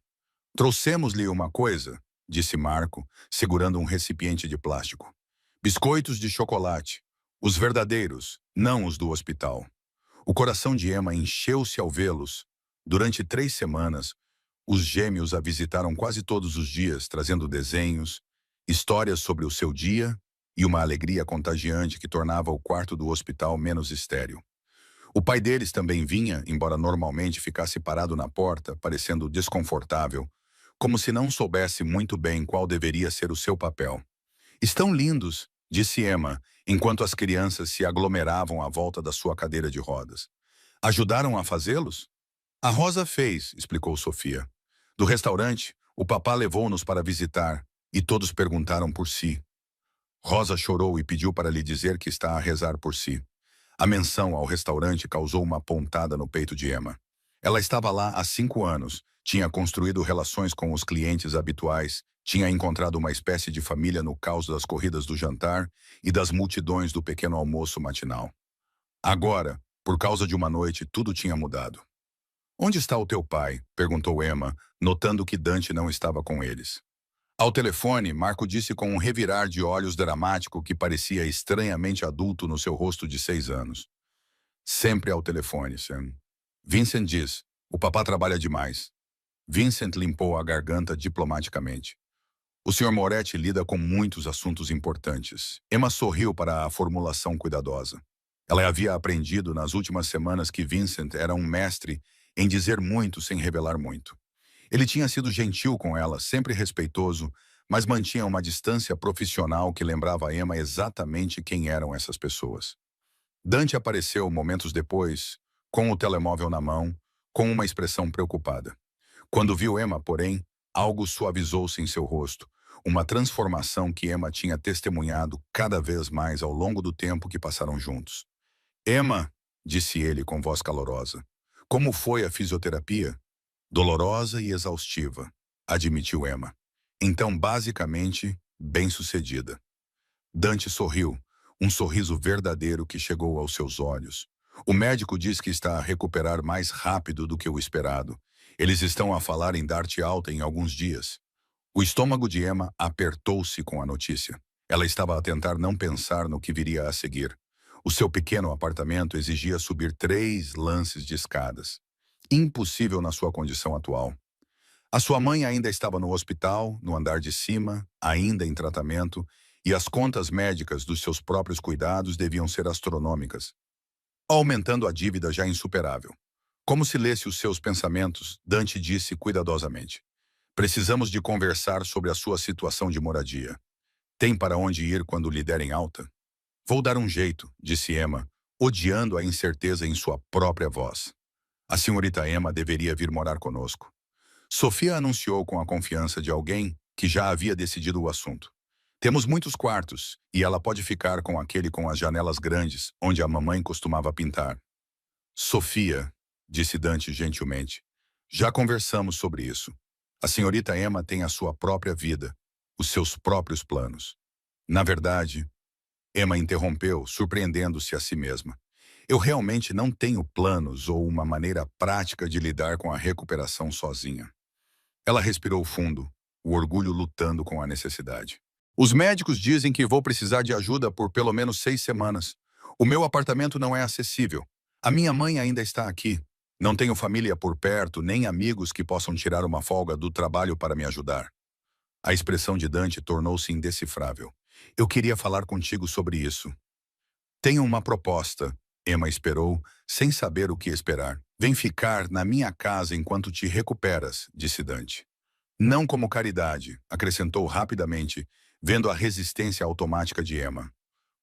S1: Trouxemos-lhe uma coisa, disse Marco, segurando um recipiente de plástico. Biscoitos de chocolate. Os verdadeiros, não os do hospital. O coração de Emma encheu-se ao vê-los. Durante 3 semanas, os gêmeos a visitaram quase todos os dias, trazendo desenhos, histórias sobre o seu dia e uma alegria contagiante que tornava o quarto do hospital menos estéril. O pai deles também vinha, embora normalmente ficasse parado na porta, parecendo desconfortável, como se não soubesse muito bem qual deveria ser o seu papel. Estão lindos, disse Emma, enquanto as crianças se aglomeravam à volta da sua cadeira de rodas. Ajudaram a fazê-los? A Rosa fez, explicou Sofia. Do restaurante, o papá levou-nos para visitar, e todos perguntaram por si. Rosa chorou e pediu para lhe dizer que está a rezar por si. A menção ao restaurante causou uma pontada no peito de Emma. Ela estava lá há 5 anos, tinha construído relações com os clientes habituais, tinha encontrado uma espécie de família no caos das corridas do jantar e das multidões do pequeno almoço matinal. Agora, por causa de uma noite, tudo tinha mudado. Onde está o teu pai? Perguntou Emma, notando que Dante não estava com eles. Ao telefone, Marco disse com um revirar de olhos dramático que parecia estranhamente adulto no seu rosto de 6 anos. Sempre ao telefone, Sam. Vincent diz, o papá trabalha demais. Vincent limpou a garganta diplomaticamente. O Sr. Moretti lida com muitos assuntos importantes. Emma sorriu para a formulação cuidadosa. Ela havia aprendido nas últimas semanas que Vincent era um mestre em dizer muito sem revelar muito. Ele tinha sido gentil com ela, sempre respeitoso, mas mantinha uma distância profissional que lembrava a Emma exatamente quem eram essas pessoas. Dante apareceu momentos depois, com o telemóvel na mão, com uma expressão preocupada. Quando viu Emma, porém, algo suavizou-se em seu rosto, uma transformação que Emma tinha testemunhado cada vez mais ao longo do tempo que passaram juntos. Emma, disse ele com voz calorosa, como foi a fisioterapia? Dolorosa e exaustiva, admitiu Emma. Então, basicamente, bem-sucedida. Dante sorriu, um sorriso verdadeiro que chegou aos seus olhos. O médico diz que está a recuperar mais rápido do que o esperado. Eles estão a falar em dar-te alta em alguns dias. O estômago de Emma apertou-se com a notícia. Ela estava a tentar não pensar no que viria a seguir. O seu pequeno apartamento exigia subir 3 lances de escadas. Impossível na sua condição atual. A sua mãe ainda estava no hospital, no andar de cima, ainda em tratamento, e as contas médicas dos seus próprios cuidados deviam ser astronômicas, aumentando a dívida já insuperável. Como se lesse os seus pensamentos, Dante disse cuidadosamente: precisamos de conversar sobre a sua situação de moradia. Tem para onde ir quando lhe derem alta? Vou dar um jeito, disse Emma, odiando a incerteza em sua própria voz. A senhorita Emma deveria vir morar conosco. Sofia anunciou com a confiança de alguém que já havia decidido o assunto. Temos muitos quartos, e ela pode ficar com aquele com as janelas grandes, onde a mamãe costumava pintar. Sofia, disse Dante gentilmente, já conversamos sobre isso. A senhorita Emma tem a sua própria vida, os seus próprios planos. Na verdade, Emma interrompeu, surpreendendo-se a si mesma. Eu realmente não tenho planos ou uma maneira prática de lidar com a recuperação sozinha. Ela respirou fundo, o orgulho lutando com a necessidade. Os médicos dizem que vou precisar de ajuda por pelo menos 6 semanas. O meu apartamento não é acessível. A minha mãe ainda está aqui. Não tenho família por perto, nem amigos que possam tirar uma folga do trabalho para me ajudar. A expressão de Dante tornou-se indecifrável. Eu queria falar contigo sobre isso. Tenho uma proposta. Emma esperou, sem saber o que esperar. Vem ficar na minha casa enquanto te recuperas, disse Dante. Não como caridade, acrescentou rapidamente, vendo a resistência automática de Emma.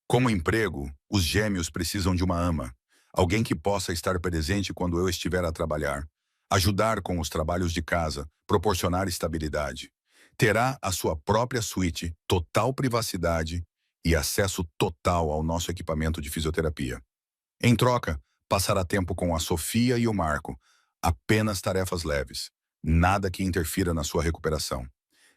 S1: Como emprego, os gêmeos precisam de uma ama, alguém que possa estar presente quando eu estiver a trabalhar, ajudar com os trabalhos de casa, proporcionar estabilidade. Terá a sua própria suíte, total privacidade e acesso total ao nosso equipamento de fisioterapia. Em troca, passará tempo com a Sofia e o Marco, apenas tarefas leves, nada que interfira na sua recuperação.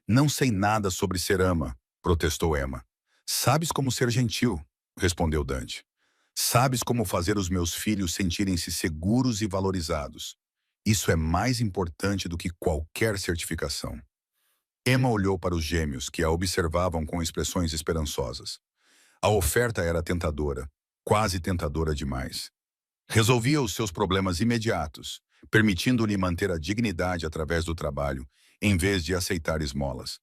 S1: Não sei nada sobre ser ama, protestou Emma. Sabes como ser gentil, respondeu Dante. Sabes como fazer os meus filhos sentirem-se seguros e valorizados. Isso é mais importante do que qualquer certificação. Emma olhou para os gêmeos, que a observavam com expressões esperançosas. A oferta era tentadora, quase tentadora demais. Resolvia os seus problemas imediatos, permitindo-lhe manter a dignidade através do trabalho, em vez de aceitar esmolas.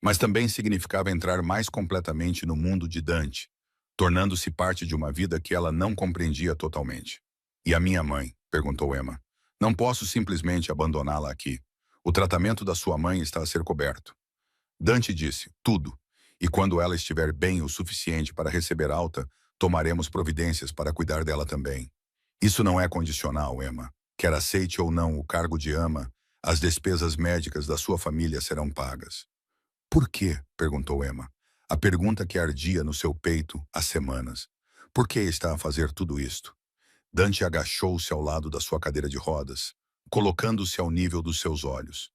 S1: Mas também significava entrar mais completamente no mundo de Dante, tornando-se parte de uma vida que ela não compreendia totalmente. E a minha mãe? Perguntou Emma. Não posso simplesmente abandoná-la aqui. O tratamento da sua mãe está a ser coberto. Dante disse, tudo. E quando ela estiver bem o suficiente para receber alta, tomaremos providências para cuidar dela também. Isso não é condicional, Emma. Quer aceite ou não o cargo de ama, as despesas médicas da sua família serão pagas. Por quê? Perguntou Emma. A pergunta que ardia no seu peito há semanas. Por que está a fazer tudo isto? Dante agachou-se ao lado da sua cadeira de rodas, colocando-se ao nível dos seus olhos.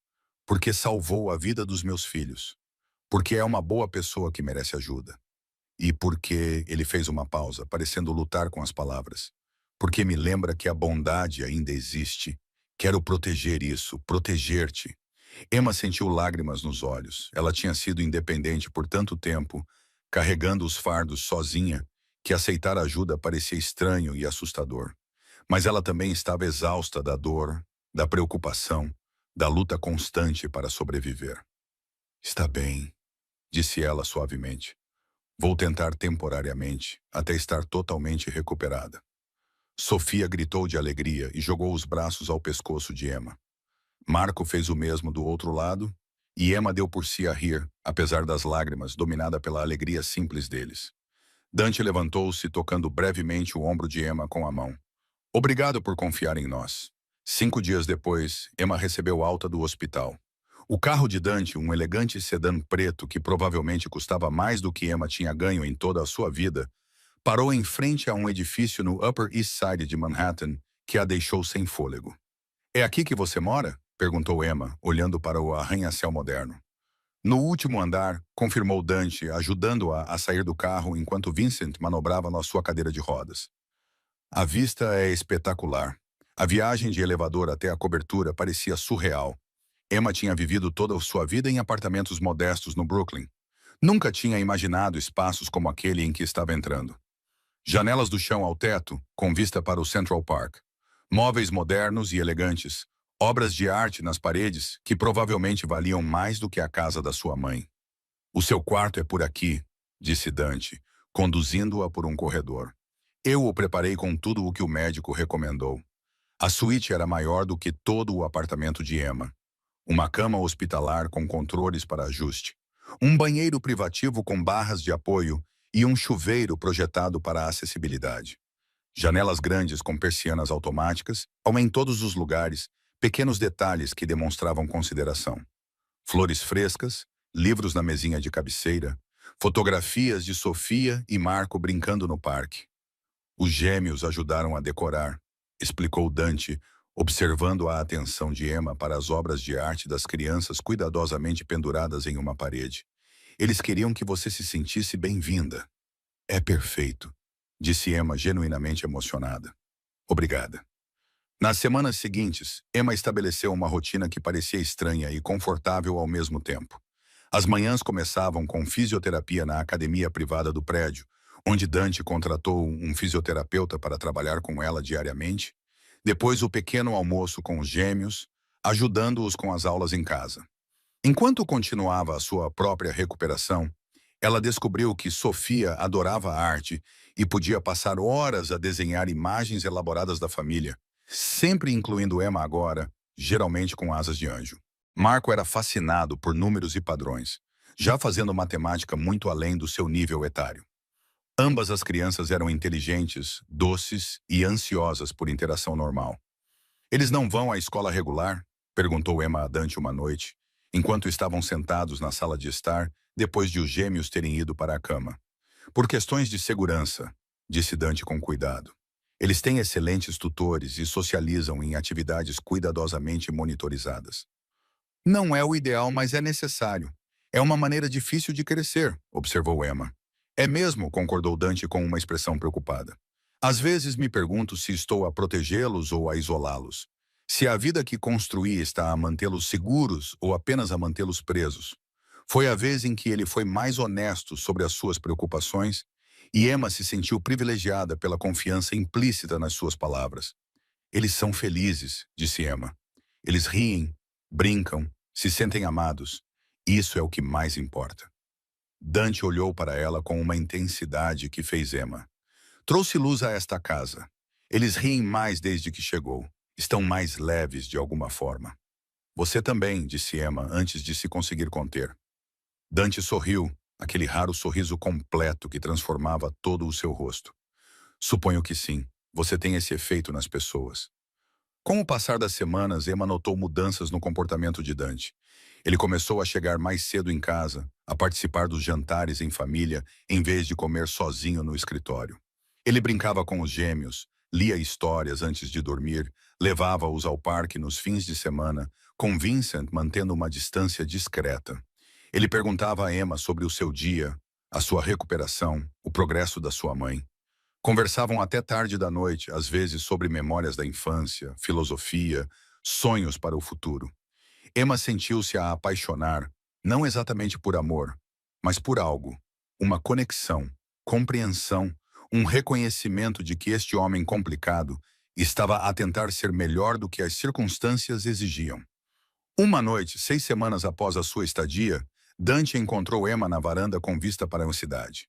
S1: Porque salvou a vida dos meus filhos. Porque é uma boa pessoa que merece ajuda. E porque ele fez uma pausa, parecendo lutar com as palavras. Porque me lembra que a bondade ainda existe. Quero proteger isso, proteger-te. Emma sentiu lágrimas nos olhos. Ela tinha sido independente por tanto tempo, carregando os fardos sozinha, que aceitar ajuda parecia estranho e assustador. Mas ela também estava exausta da dor, da preocupação, da luta constante para sobreviver. Está bem, disse ela suavemente. Vou tentar temporariamente, até estar totalmente recuperada. Sofia gritou de alegria e jogou os braços ao pescoço de Emma. Marco fez o mesmo do outro lado, e Emma deu por si a rir, apesar das lágrimas, dominada pela alegria simples deles. Dante levantou-se, tocando brevemente o ombro de Emma com a mão. Obrigado por confiar em nós. 5 dias depois, Emma recebeu alta do hospital. O carro de Dante, um elegante sedã preto que provavelmente custava mais do que Emma tinha ganho em toda a sua vida, parou em frente a um edifício no Upper East Side de Manhattan que a deixou sem fôlego. É aqui que você mora? Perguntou Emma, olhando para o arranha-céu moderno. No último andar, confirmou Dante, ajudando-a a sair do carro enquanto Vincent manobrava na sua cadeira de rodas. A vista é espetacular. A viagem de elevador até a cobertura parecia surreal. Emma tinha vivido toda a sua vida em apartamentos modestos no Brooklyn. Nunca tinha imaginado espaços como aquele em que estava entrando. Janelas do chão ao teto, com vista para o Central Park. Móveis modernos e elegantes, Obras de arte nas paredes que provavelmente valiam mais do que a casa da sua mãe. O seu quarto é por aqui, disse Dante, conduzindo-a por um corredor. Eu o preparei com tudo o que o médico recomendou. A suíte era maior do que todo o apartamento de Emma. Uma cama hospitalar com controles para ajuste. Um banheiro privativo com barras de apoio e um chuveiro projetado para a acessibilidade. Janelas grandes com persianas automáticas, ou em todos os lugares, pequenos detalhes que demonstravam consideração. Flores frescas, livros na mesinha de cabeceira, fotografias de Sofia e Marco brincando no parque. Os gêmeos ajudaram a decorar, explicou Dante, observando a atenção de Emma para as obras de arte das crianças cuidadosamente penduradas em uma parede. Eles queriam que você se sentisse bem-vinda. É perfeito, disse Emma genuinamente emocionada. Obrigada. Nas semanas seguintes, Emma estabeleceu uma rotina que parecia estranha e confortável ao mesmo tempo. As manhãs começavam com fisioterapia na academia privada do prédio, onde Dante contratou um fisioterapeuta para trabalhar com ela diariamente. Depois o pequeno almoço com os gêmeos, ajudando-os com as aulas em casa. Enquanto continuava a sua própria recuperação, ela descobriu que Sofia adorava a arte e podia passar horas a desenhar imagens elaboradas da família, sempre incluindo Emma agora, geralmente com asas de anjo. Marco era fascinado por números e padrões, já fazendo matemática muito além do seu nível etário. Ambas as crianças eram inteligentes, doces e ansiosas por interação normal. Eles não vão à escola regular? Perguntou Emma a Dante uma noite, enquanto estavam sentados na sala de estar, depois de os gêmeos terem ido para a cama. Por questões de segurança, disse Dante com cuidado. Eles têm excelentes tutores e socializam em atividades cuidadosamente monitorizadas. Não é o ideal, mas é necessário. É uma maneira difícil de crescer, observou Emma. É mesmo, concordou Dante com uma expressão preocupada. Às vezes me pergunto se estou a protegê-los ou a isolá-los. Se a vida que construí está a mantê-los seguros ou apenas a mantê-los presos. Foi a vez em que ele foi mais honesto sobre as suas preocupações e Emma se sentiu privilegiada pela confiança implícita nas suas palavras. Eles são felizes, disse Emma. Eles riem, brincam, se sentem amados. Isso é o que mais importa. Dante olhou para ela com uma intensidade que fez Emma. Trouxe luz a esta casa. Eles riem mais desde que chegou. Estão mais leves de alguma forma. Você também, disse Emma antes de se conseguir conter. Dante sorriu, aquele raro sorriso completo que transformava todo o seu rosto. Suponho que sim. Você tem esse efeito nas pessoas. Com o passar das semanas, Emma notou mudanças no comportamento de Dante. Ele começou a chegar mais cedo em casa, a participar dos jantares em família, em vez de comer sozinho no escritório. Ele brincava com os gêmeos, lia histórias antes de dormir, levava-os ao parque nos fins de semana, com Vincent mantendo uma distância discreta. Ele perguntava a Emma sobre o seu dia, a sua recuperação, o progresso da sua mãe. Conversavam até tarde da noite, às vezes sobre memórias da infância, filosofia, sonhos para o futuro. Emma sentiu-se a apaixonar, não exatamente por amor, mas por algo, uma conexão, compreensão, um reconhecimento de que este homem complicado estava a tentar ser melhor do que as circunstâncias exigiam. Uma noite, 6 semanas após a sua estadia, Dante encontrou Emma na varanda com vista para a cidade.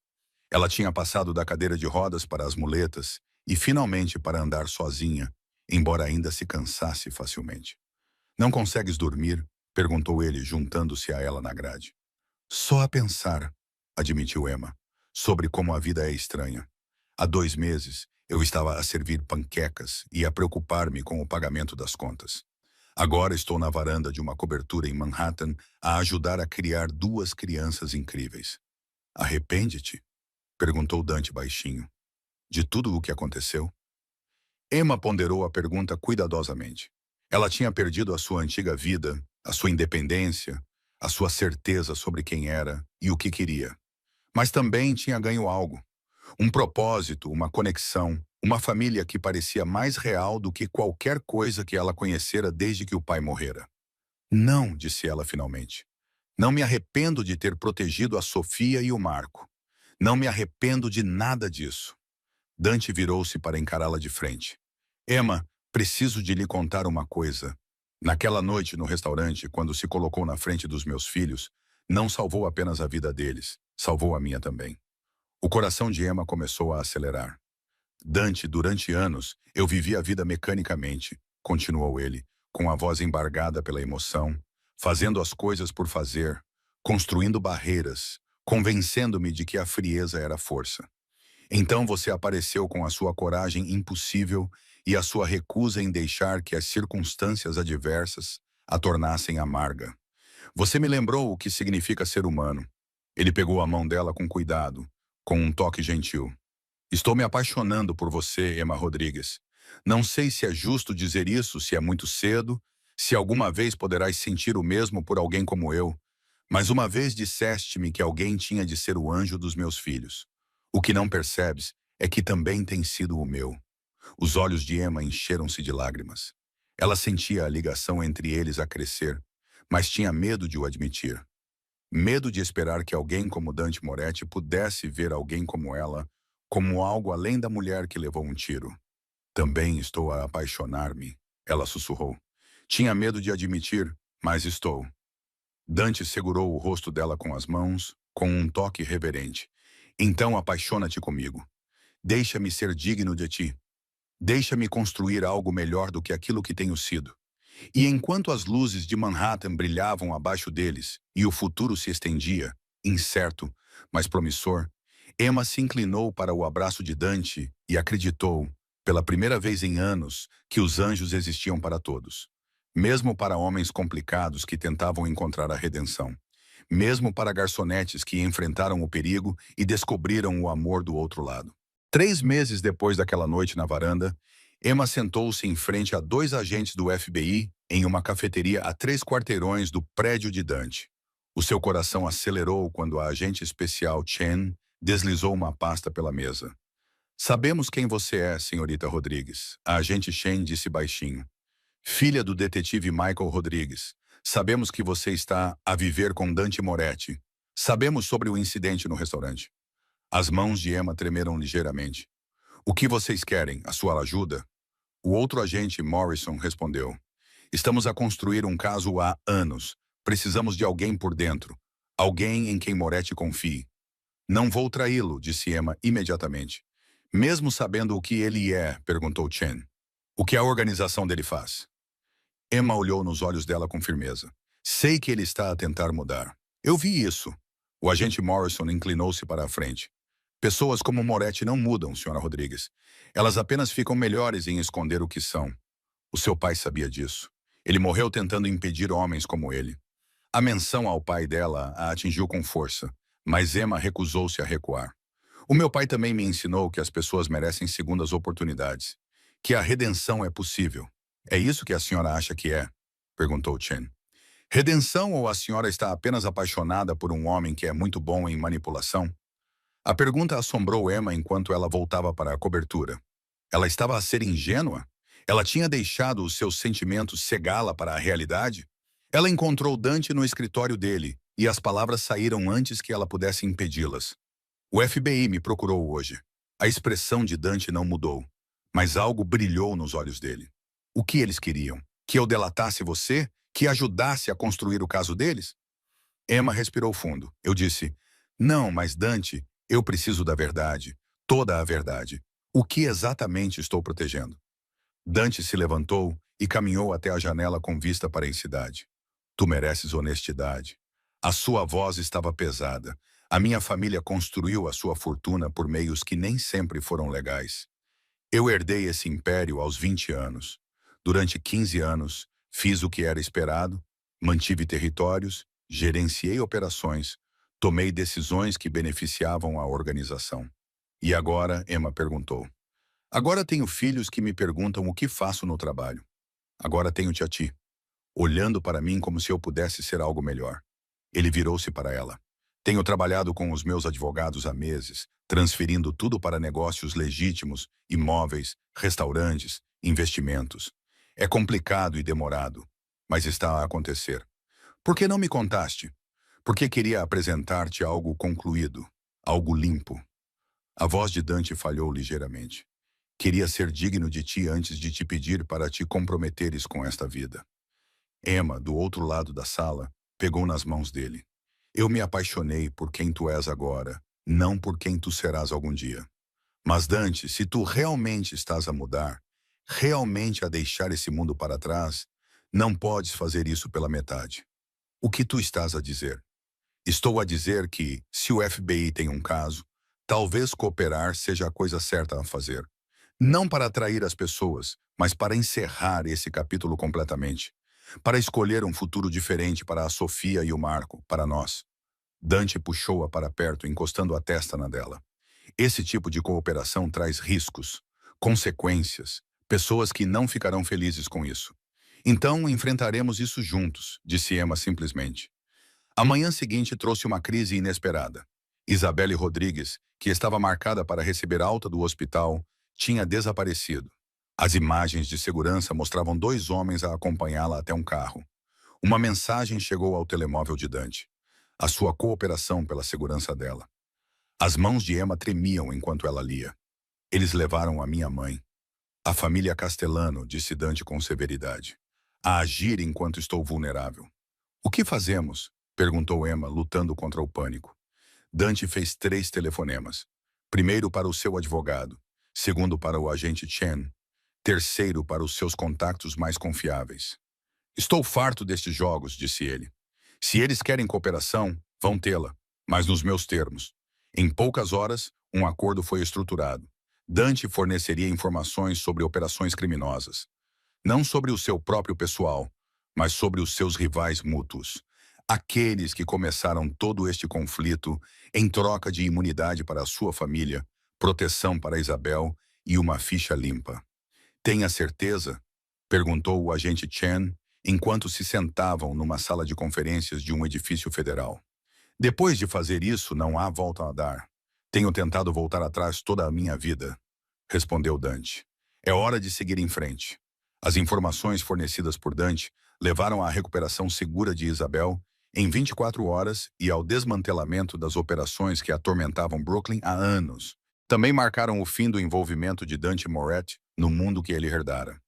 S1: Ela tinha passado da cadeira de rodas para as muletas e finalmente para andar sozinha, embora ainda se cansasse facilmente. Não consegues dormir? Perguntou ele, juntando-se a ela na grade. Só a pensar, admitiu Emma, sobre como a vida é estranha. Há 2 meses, eu estava a servir panquecas e a preocupar-me com o pagamento das contas. Agora estou na varanda de uma cobertura em Manhattan a ajudar a criar 2 crianças incríveis. Arrepende-te? Perguntou Dante baixinho. De tudo o que aconteceu? Emma ponderou a pergunta cuidadosamente. Ela tinha perdido a sua antiga vida, a sua independência, a sua certeza sobre quem era e o que queria. Mas também tinha ganho algo. Um propósito, uma conexão, uma família que parecia mais real do que qualquer coisa que ela conhecera desde que o pai morrera. Não, disse ela finalmente. Não me arrependo de ter protegido a Sofia e o Marco. Não me arrependo de nada disso. Dante virou-se para encará-la de frente. Emma, preciso de lhe contar uma coisa. Naquela noite no restaurante, quando se colocou na frente dos meus filhos, não salvou apenas a vida deles, salvou a minha também. O coração de Emma começou a acelerar. Dante, durante anos, eu vivi a vida mecanicamente, continuou ele, com a voz embargada pela emoção, fazendo as coisas por fazer, construindo barreiras, convencendo-me de que a frieza era força. Então você apareceu com a sua coragem impossível e a sua recusa em deixar que as circunstâncias adversas a tornassem amarga. Você me lembrou o que significa ser humano. Ele pegou a mão dela com cuidado, com um toque gentil. Estou me apaixonando por você, Emma Rodrigues. Não sei se é justo dizer isso, se é muito cedo, se alguma vez poderás sentir o mesmo por alguém como eu, mas uma vez disseste-me que alguém tinha de ser o anjo dos meus filhos. O que não percebes é que também tem sido o meu. Os olhos de Emma encheram-se de lágrimas. Ela sentia a ligação entre eles a crescer, mas tinha medo de o admitir. Medo de esperar que alguém como Dante Moretti pudesse ver alguém como ela, como algo além da mulher que levou um tiro. Também estou a apaixonar-me, ela sussurrou. Tinha medo de admitir, mas estou. Dante segurou o rosto dela com as mãos, com um toque reverente. Então apaixona-te comigo. Deixa-me ser digno de ti. Deixa-me construir algo melhor do que aquilo que tenho sido. E enquanto as luzes de Manhattan brilhavam abaixo deles e o futuro se estendia, incerto, mas promissor, Emma se inclinou para o abraço de Dante e acreditou, pela primeira vez em anos, que os anjos existiam para todos. Mesmo para homens complicados que tentavam encontrar a redenção. Mesmo para garçonetes que enfrentaram o perigo e descobriram o amor do outro lado. 3 meses depois daquela noite na varanda, Emma sentou-se em frente a 2 agentes do FBI em uma cafeteria a 3 quarteirões do prédio de Dante. O seu coração acelerou quando a agente especial Chen deslizou uma pasta pela mesa. Sabemos quem você é, senhorita Rodrigues, a agente Chen disse baixinho. Filha do detetive Michael Rodrigues, sabemos que você está a viver com Dante Moretti. Sabemos sobre o incidente no restaurante. As mãos de Emma tremeram ligeiramente. O que vocês querem? A sua ajuda? O outro agente, Morrison, respondeu. Estamos a construir um caso há anos. Precisamos de alguém por dentro. Alguém em quem Moretti confie. Não vou traí-lo, disse Emma imediatamente. Mesmo sabendo o que ele é, perguntou Chen. O que a organização dele faz? Emma olhou nos olhos dela com firmeza. Sei que ele está a tentar mudar. Eu vi isso. O agente Morrison inclinou-se para a frente. Pessoas como Moretti não mudam, senhora Rodrigues. Elas apenas ficam melhores em esconder o que são. O seu pai sabia disso. Ele morreu tentando impedir homens como ele. A menção ao pai dela a atingiu com força, mas Emma recusou-se a recuar. O meu pai também me ensinou que as pessoas merecem segundas oportunidades, que a redenção é possível. É isso que a senhora acha que é? Perguntou Chen. Redenção ou a senhora está apenas apaixonada por um homem que é muito bom em manipulação? A pergunta assombrou Emma enquanto ela voltava para a cobertura. Ela estava a ser ingênua? Ela tinha deixado os seus sentimentos cegá-la para a realidade? Ela encontrou Dante no escritório dele, e as palavras saíram antes que ela pudesse impedi-las. O FBI me procurou hoje. A expressão de Dante não mudou, mas algo brilhou nos olhos dele. O que eles queriam? Que eu delatasse você? Que ajudasse a construir o caso deles? Emma respirou fundo. Eu disse, não, mas Dante, eu preciso da verdade. Toda a verdade. O que exatamente estou protegendo? Dante se levantou e caminhou até a janela com vista para a cidade. Tu mereces honestidade. A sua voz estava pesada. A minha família construiu a sua fortuna por meios que nem sempre foram legais. Eu herdei esse império aos 20 anos. Durante 15 anos, fiz o que era esperado, mantive territórios, gerenciei operações, tomei decisões que beneficiavam a organização. E agora, Emma perguntou. Agora tenho filhos que me perguntam o que faço no trabalho. Agora tenho-te a ti, olhando para mim como se eu pudesse ser algo melhor. Ele virou-se para ela. Tenho trabalhado com os meus advogados há meses, transferindo tudo para negócios legítimos, imóveis, restaurantes, investimentos. É complicado e demorado, mas está a acontecer. Por que não me contaste? Porque queria apresentar-te algo concluído, algo limpo. A voz de Dante falhou ligeiramente. Queria ser digno de ti antes de te pedir para te comprometeres com esta vida. Emma, do outro lado da sala, pegou nas mãos dele. Eu me apaixonei por quem tu és agora, não por quem tu serás algum dia. Mas Dante, se tu realmente estás a mudar, realmente a deixar esse mundo para trás, não podes fazer isso pela metade. O que tu estás a dizer? Estou a dizer que, se o FBI tem um caso, talvez cooperar seja a coisa certa a fazer. Não para atrair as pessoas, mas para encerrar esse capítulo completamente. Para escolher um futuro diferente para a Sofia e o Marco, para nós. Dante puxou-a para perto, encostando a testa na dela. Esse tipo de cooperação traz riscos, consequências, pessoas que não ficarão felizes com isso. Então, enfrentaremos isso juntos, disse Emma simplesmente. A manhã seguinte trouxe uma crise inesperada. Isabelle Rodrigues, que estava marcada para receber alta do hospital, tinha desaparecido. As imagens de segurança mostravam dois homens a acompanhá-la até um carro. Uma mensagem chegou ao telemóvel de Dante. A sua cooperação pela segurança dela. As mãos de Emma tremiam enquanto ela lia. Eles levaram a minha mãe. A família Castellano, disse Dante com severidade. A agir enquanto estou vulnerável. O que fazemos? Perguntou Emma, lutando contra o pânico. Dante fez 3 telefonemas. Primeiro para o seu advogado, segundo para o agente Chen, terceiro para os seus contactos mais confiáveis. Estou farto destes jogos, disse ele. Se eles querem cooperação, vão tê-la, mas nos meus termos. Em poucas horas, um acordo foi estruturado. Dante forneceria informações sobre operações criminosas. Não sobre o seu próprio pessoal, mas sobre os seus rivais mútuos. Aqueles que começaram todo este conflito em troca de imunidade para a sua família, proteção para Isabel e uma ficha limpa. Tenha certeza? Perguntou o agente Chen, enquanto se sentavam numa sala de conferências de um edifício federal. Depois de fazer isso, não há volta a dar. Tenho tentado voltar atrás toda a minha vida, respondeu Dante. É hora de seguir em frente. As informações fornecidas por Dante levaram à recuperação segura de Isabel em 24 horas e ao desmantelamento das operações que atormentavam Brooklyn há anos. Também marcaram o fim do envolvimento de Dante Moretti no mundo que ele herdara.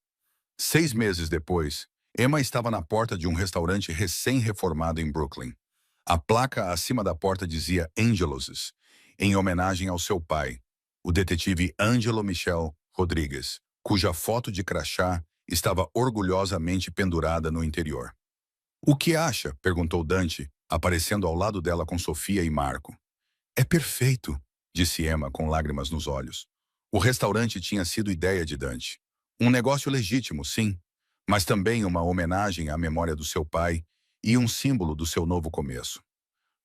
S1: 6 meses depois, Emma estava na porta de um restaurante recém-reformado em Brooklyn. A placa acima da porta dizia Angelos's, em homenagem ao seu pai, o detetive Angelo Michel Rodrigues, cuja foto de crachá estava orgulhosamente pendurada no interior. O que acha? Perguntou Dante, aparecendo ao lado dela com Sofia e Marco. É perfeito, disse Emma com lágrimas nos olhos. O restaurante tinha sido ideia de Dante. Um negócio legítimo, sim, mas também uma homenagem à memória do seu pai e um símbolo do seu novo começo.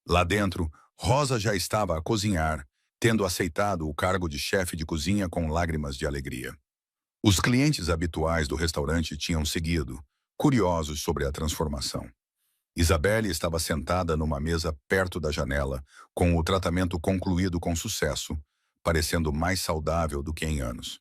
S1: Lá dentro, Rosa já estava a cozinhar, tendo aceitado o cargo de chefe de cozinha com lágrimas de alegria. Os clientes habituais do restaurante tinham seguido, curiosos sobre a transformação. Isabelle estava sentada numa mesa perto da janela, com o tratamento concluído com sucesso, parecendo mais saudável do que em anos.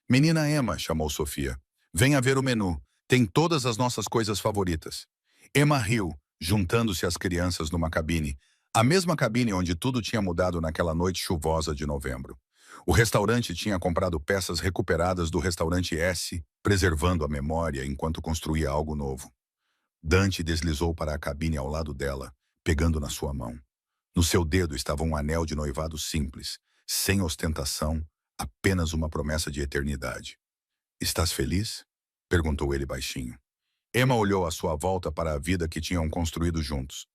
S1: Menina Emma, chamou Sofia. Venha ver o menu. Tem todas as nossas coisas favoritas. Emma riu, juntando-se às crianças numa cabine, a mesma cabine onde tudo tinha mudado naquela noite chuvosa de novembro. O restaurante tinha comprado peças recuperadas do restaurante S, preservando a memória enquanto construía algo novo. Dante deslizou para a cabine ao lado dela, pegando na sua mão. No seu dedo estava um anel de noivado simples, sem ostentação, apenas uma promessa de eternidade. Estás feliz? Perguntou ele baixinho. Emma olhou à sua volta para a vida que tinham construído juntos.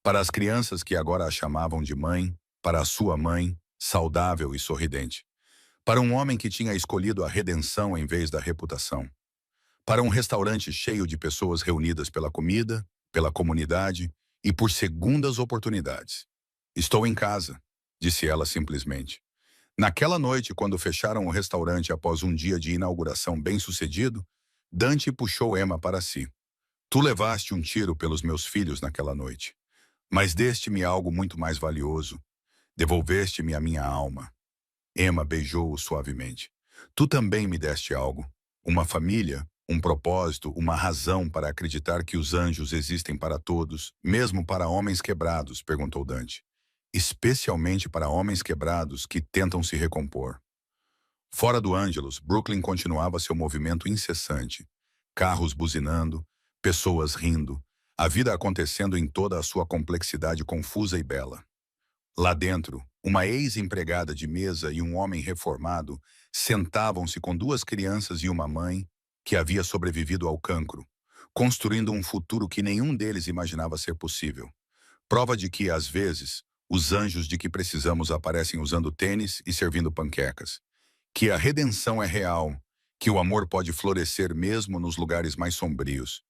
S1: Para as crianças que agora a chamavam de mãe, para a sua mãe, saudável e sorridente. Para um homem que tinha escolhido a redenção em vez da reputação. Para um restaurante cheio de pessoas reunidas pela comida, pela comunidade e por segundas oportunidades. Estou em casa, disse ela simplesmente. Naquela noite, quando fecharam o restaurante após um dia de inauguração bem-sucedido, Dante puxou Emma para si. Tu levaste um tiro pelos meus filhos naquela noite, mas deste-me algo muito mais valioso. Devolveste-me a minha alma. Emma beijou-o suavemente. Tu também me deste algo. Uma família, um propósito, uma razão para acreditar que os anjos existem para todos, mesmo para homens quebrados, perguntou Dante. Especialmente para homens quebrados que tentam se recompor. Fora do Angelus, Brooklyn continuava seu movimento incessante. Carros buzinando, Pessoas rindo, a vida acontecendo em toda a sua complexidade confusa e bela. Lá dentro, uma ex-empregada de mesa e um homem reformado sentavam-se com duas crianças e uma mãe que havia sobrevivido ao cancro, construindo um futuro que nenhum deles imaginava ser possível. Prova de que, às vezes, os anjos de que precisamos aparecem usando tênis e servindo panquecas. Que a redenção é real, que o amor pode florescer mesmo nos lugares mais sombrios,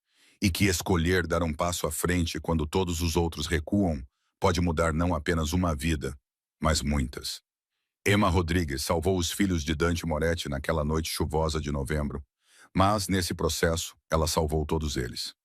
S1: e que escolher dar um passo à frente quando todos os outros recuam pode mudar não apenas uma vida, mas muitas. Emma Rodrigues salvou os filhos de Dante Moretti naquela noite chuvosa de novembro, mas, nesse processo, ela salvou todos eles.